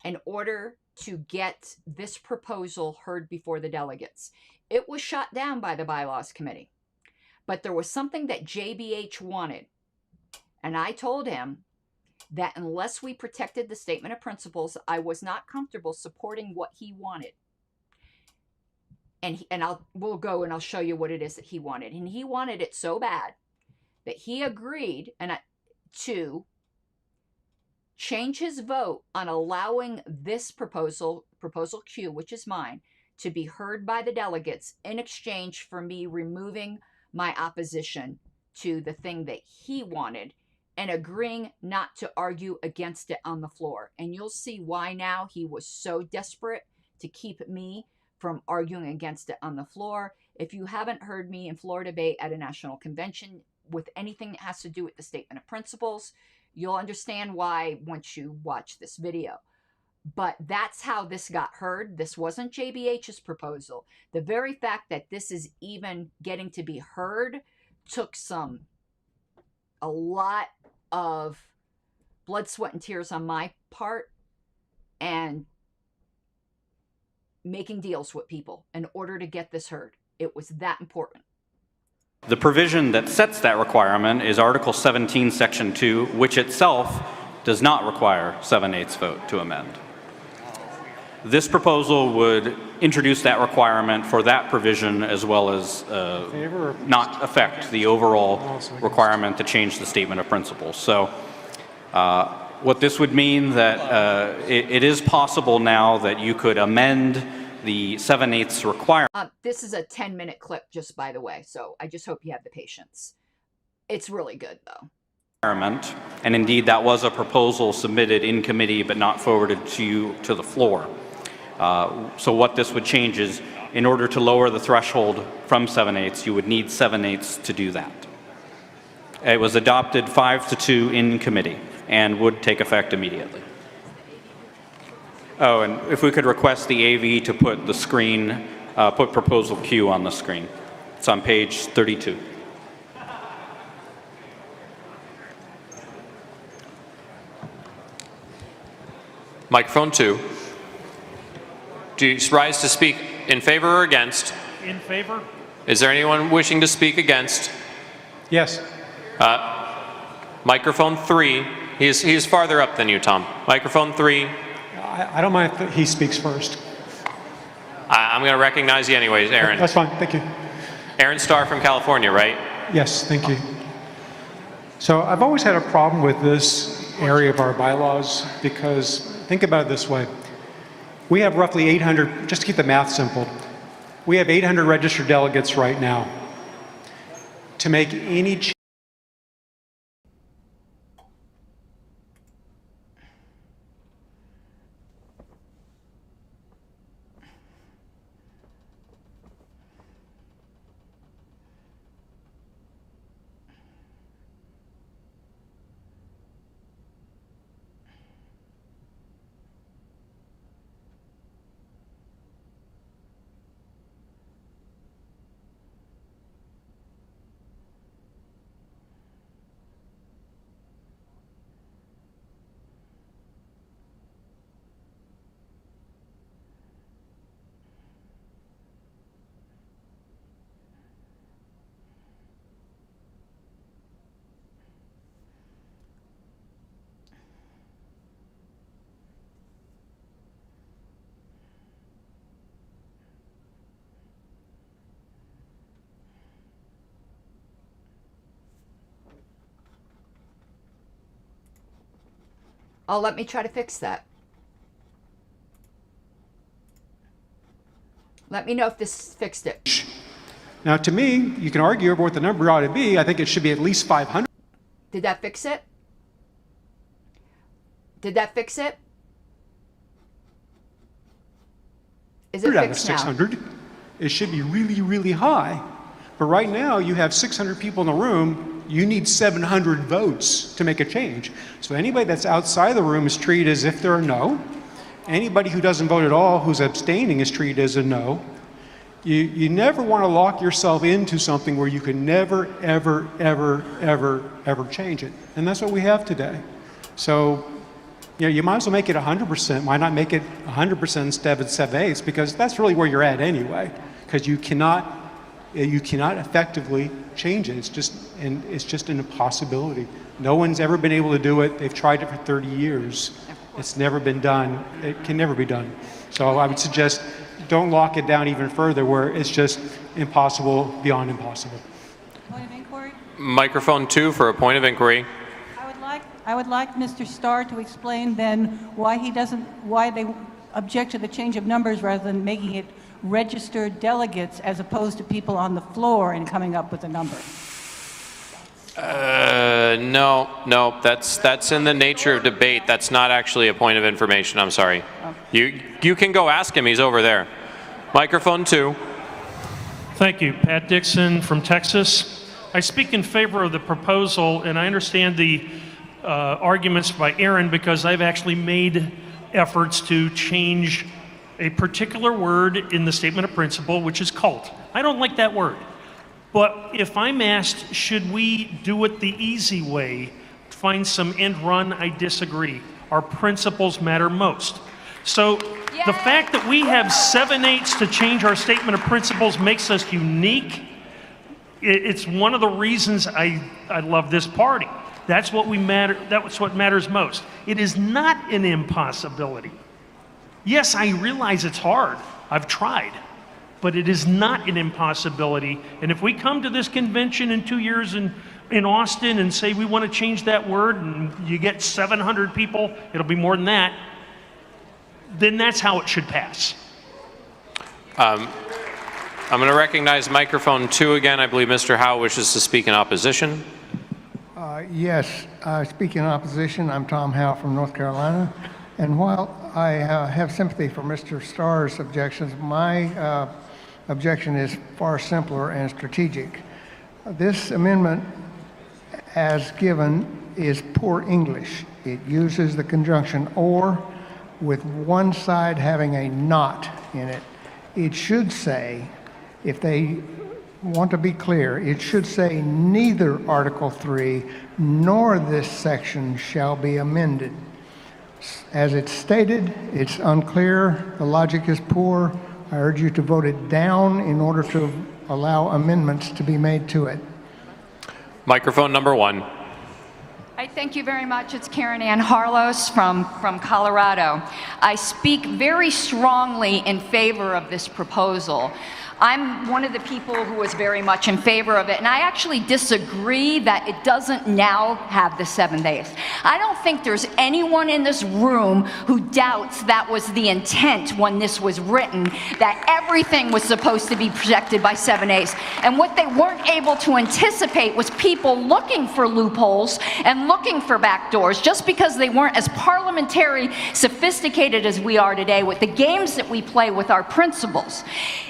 in order to get this proposal heard before the delegates. It was shot down by the bylaws committee, but there was something that JBH wanted, and I told him that unless we protected the Statement of Principles, I was not comfortable supporting what he wanted. And we'll go and I'll show you what it is that he wanted. And he wanted it so bad that he agreed to change his vote on allowing this proposal Q, which is mine, to be heard by the delegates in exchange for me removing my opposition to the thing that he wanted and agreeing not to argue against it on the floor. And you'll see why now he was so desperate to keep me from arguing against it on the floor. If you haven't heard me in floor debate at a national convention with anything that has to do with the statement of principles, you'll understand why once you watch this video. But that's how this got heard. This wasn't JBH's proposal. The very fact that this is even getting to be heard took a lot of blood, sweat, and tears on my part, and making deals with people in order to get this heard. It was that important. The provision that sets that requirement is Article 17, Section 2, which itself does not require 7/8 vote to amend. This proposal would introduce that requirement for that provision, as well as not affect the overall requirement to change the statement of principles. So what this would mean that it is possible now that you could amend the 7/8 requirement. This is a 10-minute clip, just by the way, so I just hope you have the patience. It's really good, though. And indeed, that was a proposal submitted in committee but not forwarded to you to the floor. So what this would change is, in order to lower the threshold from 7/8, you would need 7/8 to do that. It was adopted 5-2 in committee and would take effect immediately. Oh, and if we could request the AV to put the screen, put proposal Q on the screen. It's on page 32. Microphone 2. Do you rise to speak in favor or against? In favor. Is there anyone wishing to speak against? Yes. Microphone 3. He's farther up than you, Tom. Microphone 3. I don't mind if he speaks first. I'm going to recognize you anyways, Aaron. That's fine. Thank you. Aaron Starr from California, right? Yes. Thank you. So I've always had a problem with this area of our bylaws because think about it this way. We have roughly 800, just to keep the math simple, we have 800 registered delegates right now. To make any change. Oh, let me try to fix that. Let me know if this fixed it. Now, to me, you can argue over what the number ought to be. I think it should be at least 500. Did that fix it? Did that fix it? Is it Out of fixed now? 600. It should be really, really high. But right now, you have 600 people in the room. You need 700 votes to make a change. So anybody that's outside the room is treated as if they're a no. Anybody who doesn't vote at all, who's abstaining, is treated as a no. You never want to lock yourself into something where you can never, ever, ever, ever, ever change it. And that's what we have today. So, you know, you might as well make it 100%. Why not make it 100% instead of 7/8? Because that's really where you're at anyway. Because you cannot effectively change it. It's just an impossibility. No one's ever been able to do it. They've tried it for 30 years. It's never been done. It can never be done. So I would suggest don't lock it down even further where it's just impossible beyond impossible. Point of inquiry? Microphone 2 for a point of inquiry. I would like Mr. Starr to explain then why they object to the change of numbers rather than making it registered delegates as opposed to people on the floor and coming up with a number. No, that's in the nature of debate. That's not actually a point of information. I'm sorry. You can go ask him. He's over there. Microphone 2. Thank you. Pat Dixon from Texas. I speak in favor of the proposal, and I understand the arguments by Aaron because I've actually made efforts to change a particular word in the statement of principle, which is cult. I don't like that word. But if I'm asked, should we do it the easy way, find some end run, I disagree. Our principles matter most. So the fact that we have 7/8 to change our statement of principles makes us unique. It's one of the reasons I love this party. That's what matters most. It is not an impossibility. Yes, I realize it's hard. I've tried. But it is not an impossibility. And if we come to this convention in 2 years in Austin and say we want to change that word and you get 700 people, it'll be more than that, then that's how it should pass. I'm going to recognize microphone 2 again. I believe Mr. Howe wishes to speak in opposition. Yes, speaking in opposition, I'm Tom Howe from North Carolina. And while I have sympathy for Mr. Starr's objections, my objection is far simpler and strategic. This amendment, as given, is poor English. It uses the conjunction or with one side having a not in it. It should say, if they want to be clear, it should say neither Article 3 nor this section shall be amended. As it's stated, it's unclear, the logic is poor. I urge you to vote it down in order to allow amendments to be made to it. Microphone number 1. I thank you very much. It's Karen Ann Harlos from Colorado. I speak very strongly in favor of this proposal. I'm one of the people who was very much in favor of it, and I actually disagree that it doesn't now have the 7/8. I don't think there's anyone in this room who doubts that was the intent when this was written, that everything was supposed to be protected by 7/8. And what they weren't able to anticipate was people looking for loopholes and looking for backdoors, just because they weren't as parliamentary sophisticated as we are today with the games that we play with our principles.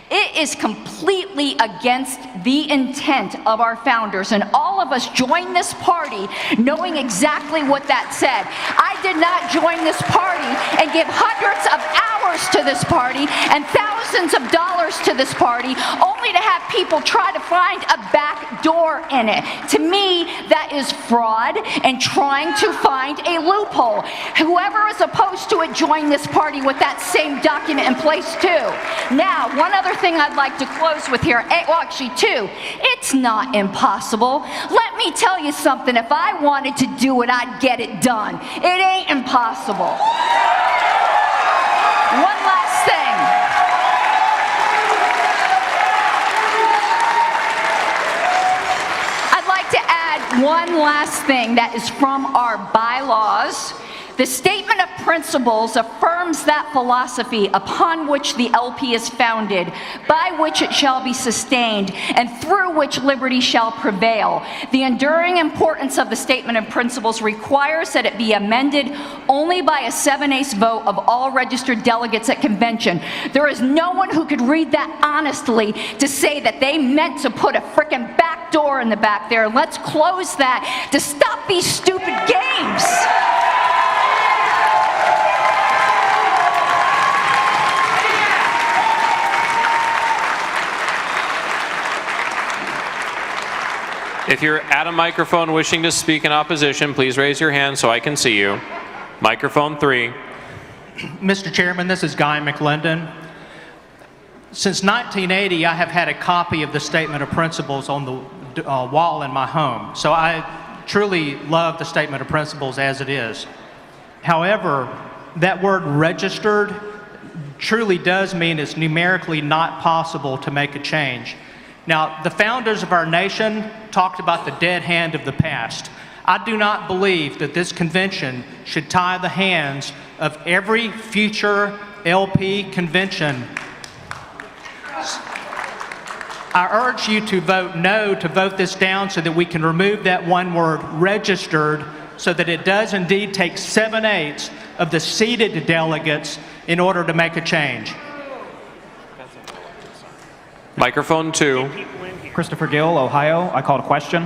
It is completely against the intent of our founders, and all of us joined this party knowing exactly what that said. I did not join this party and give hundreds of hours to this party and thousands of dollars to this party only to have people try to find a back door in it. To me, that is fraud and trying to find a loophole. Whoever is opposed to it joined this party with that same document in place too. Now, one other thing I'd like to close with here, well, actually 2. It's not impossible. Let me tell you something. If I wanted to do it, I'd get it done. It ain't impossible. One last thing. I'd like to add one last thing that is from our bylaws. The statement of principles affirms that philosophy upon which the LP is founded, by which it shall be sustained, and through which liberty shall prevail. The enduring importance of the statement of principles requires that it be amended only by a 7/8 vote of all registered delegates at convention. There is no one who could read that honestly to say that they meant to put a frickin' back door in the back there. Let's close that to stop these stupid games. If you're at a microphone wishing to speak in opposition, please raise your hand so I can see you. Microphone 3. Mr. Chairman, this is Guy McLendon. Since 1980, I have had a copy of the Statement of Principles on the wall in my home. So I truly love the Statement of Principles as it is. However, that word registered truly does mean it's numerically not possible to make a change. Now, the founders of our nation talked about the dead hand of the past. I do not believe that this convention should tie the hands of every future LP convention. I urge you to vote no to vote this down so that we can remove that one word, registered, so that it does indeed take 7/8 of the seated delegates in order to make a change. Microphone 2. Christopher Gill, Ohio. I called a question.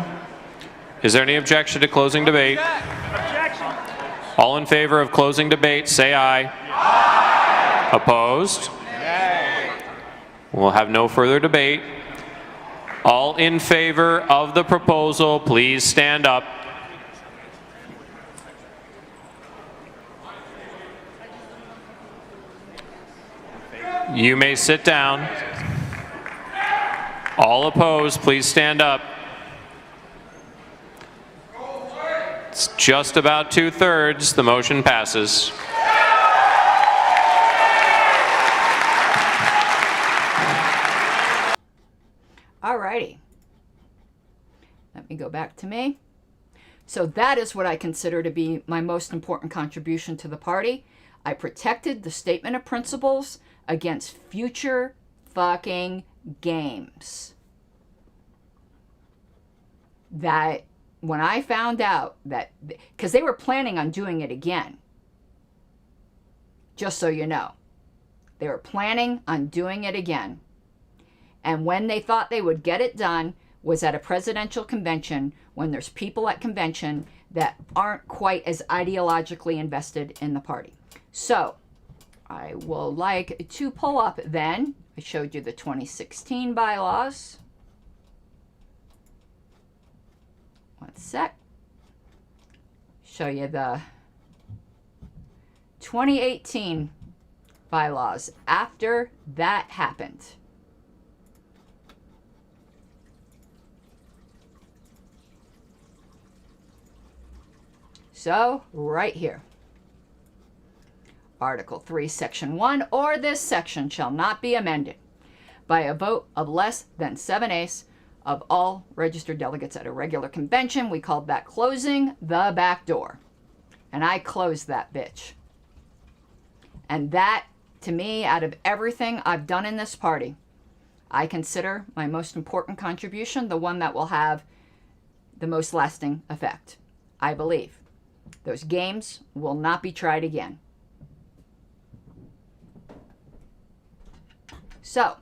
Is there any objection to closing debate? Objection. All in favor of closing debate, say aye. Aye. Opposed? Nay. We'll have no further debate. All in favor of the proposal, please stand up. You may sit down. All opposed, please stand up. It's just about 2/3. The motion passes. Alrighty. Let me go back to me. So that is what I consider to be my most important contribution to the party. I protected the statement of principles against future fucking games. That when I found out that, because they were planning on doing it again, just so you know, they were planning on doing it again. And when they thought they would get it done was at a presidential convention, when there's people at convention that aren't quite as ideologically invested in the party. So I will like to pull up then, I showed you the 2016 bylaws. One sec. Show you the 2018 bylaws after that happened. So, right here. Article 3, Section 1, or this section shall not be amended by a vote of less than 7/8 of all registered delegates at a regular convention. We called that closing the back door. And I closed that bitch. And that, to me, out of everything I've done in this party, I consider my most important contribution, the one that will have the most lasting effect. I believe those games will not be tried again. So,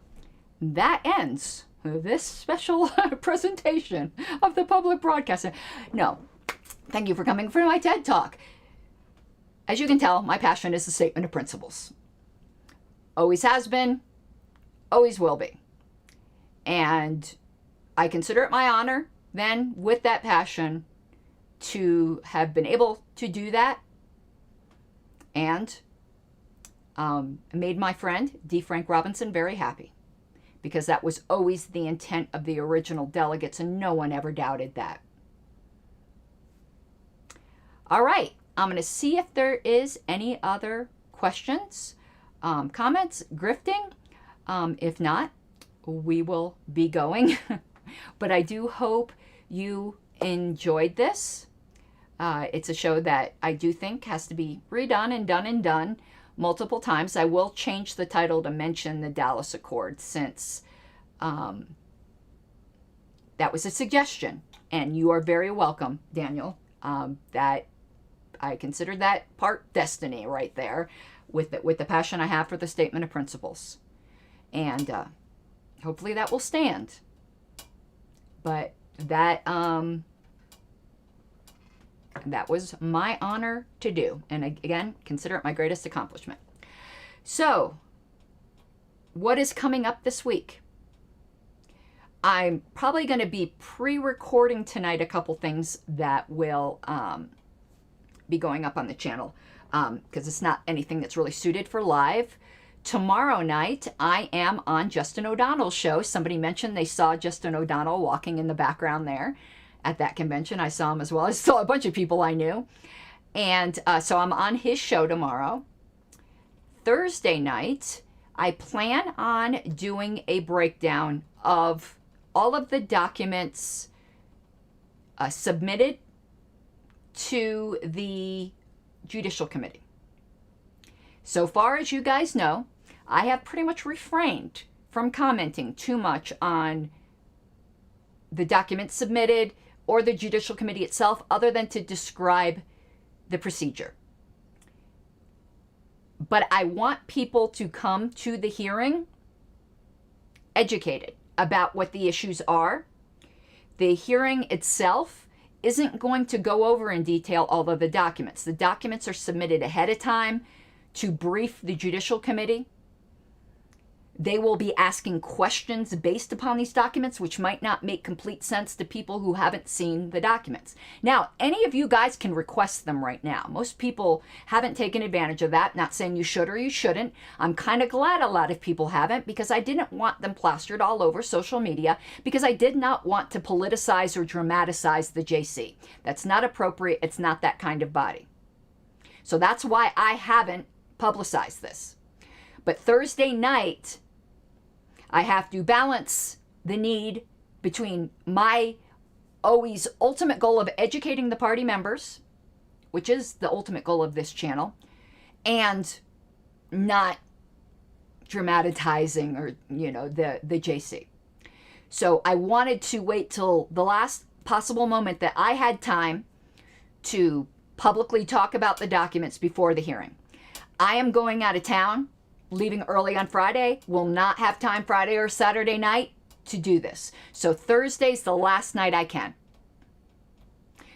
that ends this special presentation of the public broadcasting. No, thank you for coming for my TED Talk. As you can tell, my passion is the statement of principles. Always has been, always will be. And I consider it my honor, then, with that passion, to have been able to do that and made my friend, D. Frank Robinson, very happy, because that was always the intent of the original delegates, and no one ever doubted that. All right, I'm going to see if there is any other questions, comments, grifting. If not, we will be going. But I do hope you enjoyed this. It's a show that I do think has to be redone and done multiple times. I will change the title to mention the Dallas Accord, since that was a suggestion, and you are very welcome, Daniel. That I consider that part destiny right there, with the passion I have for the statement of principles, and hopefully that will stand. But that that was my honor to do, and again, consider it my greatest accomplishment. So, what is coming up this week? I'm probably going to be pre-recording tonight a couple things that will be going up on the channel, because it's not anything that's really suited for live. Tomorrow night, I am on Justin O'Donnell's show. Somebody mentioned they saw Justin O'Donnell walking in the background there at that convention. I saw him as well. I saw a bunch of people I knew. And so I'm on his show tomorrow. Thursday night, I plan on doing a breakdown of all of the documents submitted to the Judicial Committee. So far as you guys know, I have pretty much refrained from commenting too much on the documents submitted or the Judicial Committee itself, other than to describe the procedure. But I want people to come to the hearing educated about what the issues are. The hearing itself isn't going to go over in detail all of the documents. The documents are submitted ahead of time to brief the Judicial Committee. They will be asking questions based upon these documents, which might not make complete sense to people who haven't seen the documents. Now, any of you guys can request them right now. Most people haven't taken advantage of that. Not saying you should or you shouldn't. I'm kind of glad a lot of people haven't, because I didn't want them plastered all over social media, because I did not want to politicize or dramatize the JC. That's not appropriate. It's not that kind of body. So that's why I haven't publicized this. But Thursday night, I have to balance the need between my always ultimate goal of educating the party members, which is the ultimate goal of this channel, and not dramatizing or, the JC. So I wanted to wait till the last possible moment that I had time to publicly talk about the documents before the hearing. I am going out of town, leaving early on Friday, will not have time Friday or Saturday night to do this. So Thursday's the last night I can.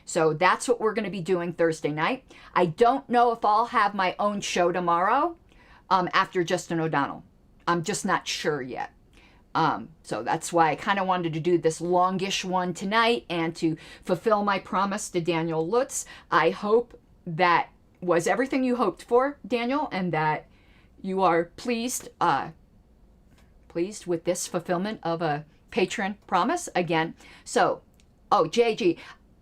So that's what we're going to be doing Thursday night. I don't know if I'll have my own show tomorrow after Justin O'Donnell. I'm just not sure yet. So that's why I kind of wanted to do this longish one tonight, and to fulfill my promise to Daniel Lutz. I hope that was everything you hoped for, Daniel, and that you are pleased with this fulfillment of a patron promise again. So, JG,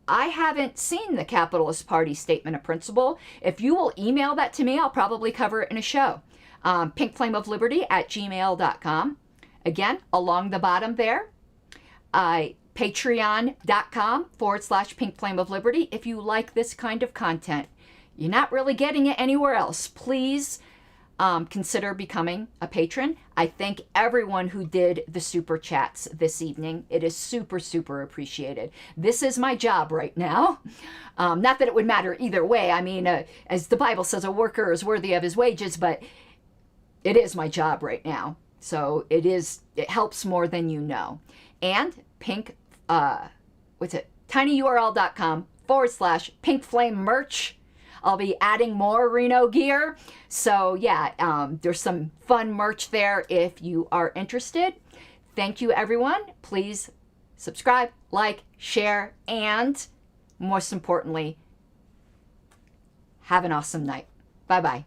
I haven't seen the Capitalist Party Statement of Principle. If you will email that to me, I'll probably cover it in a show. pinkflameofliberty@gmail.com. Again, along the bottom there, patreon.com/pinkflameofliberty. If you like this kind of content, you're not really getting it anywhere else, please consider becoming a patron. I thank everyone who did the super chats this evening. It is super, super appreciated. This is my job right now. Not that it would matter either way. I mean, as the Bible says, a worker is worthy of his wages, but it is my job right now. So it helps more than you know. And tinyurl.com/pinkflame merch. I'll be adding more Reno gear. So yeah, there's some fun merch there if you are interested. Thank you, everyone. Please subscribe, like, share, and most importantly, have an awesome night. Bye-bye.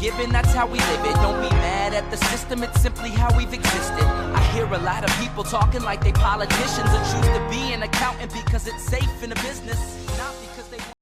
Given, that's how we live it. Don't be mad at the system, it's simply how we've existed. I hear a lot of people talking like they politicians, or choose to be an accountant because it's safe in a business, not because they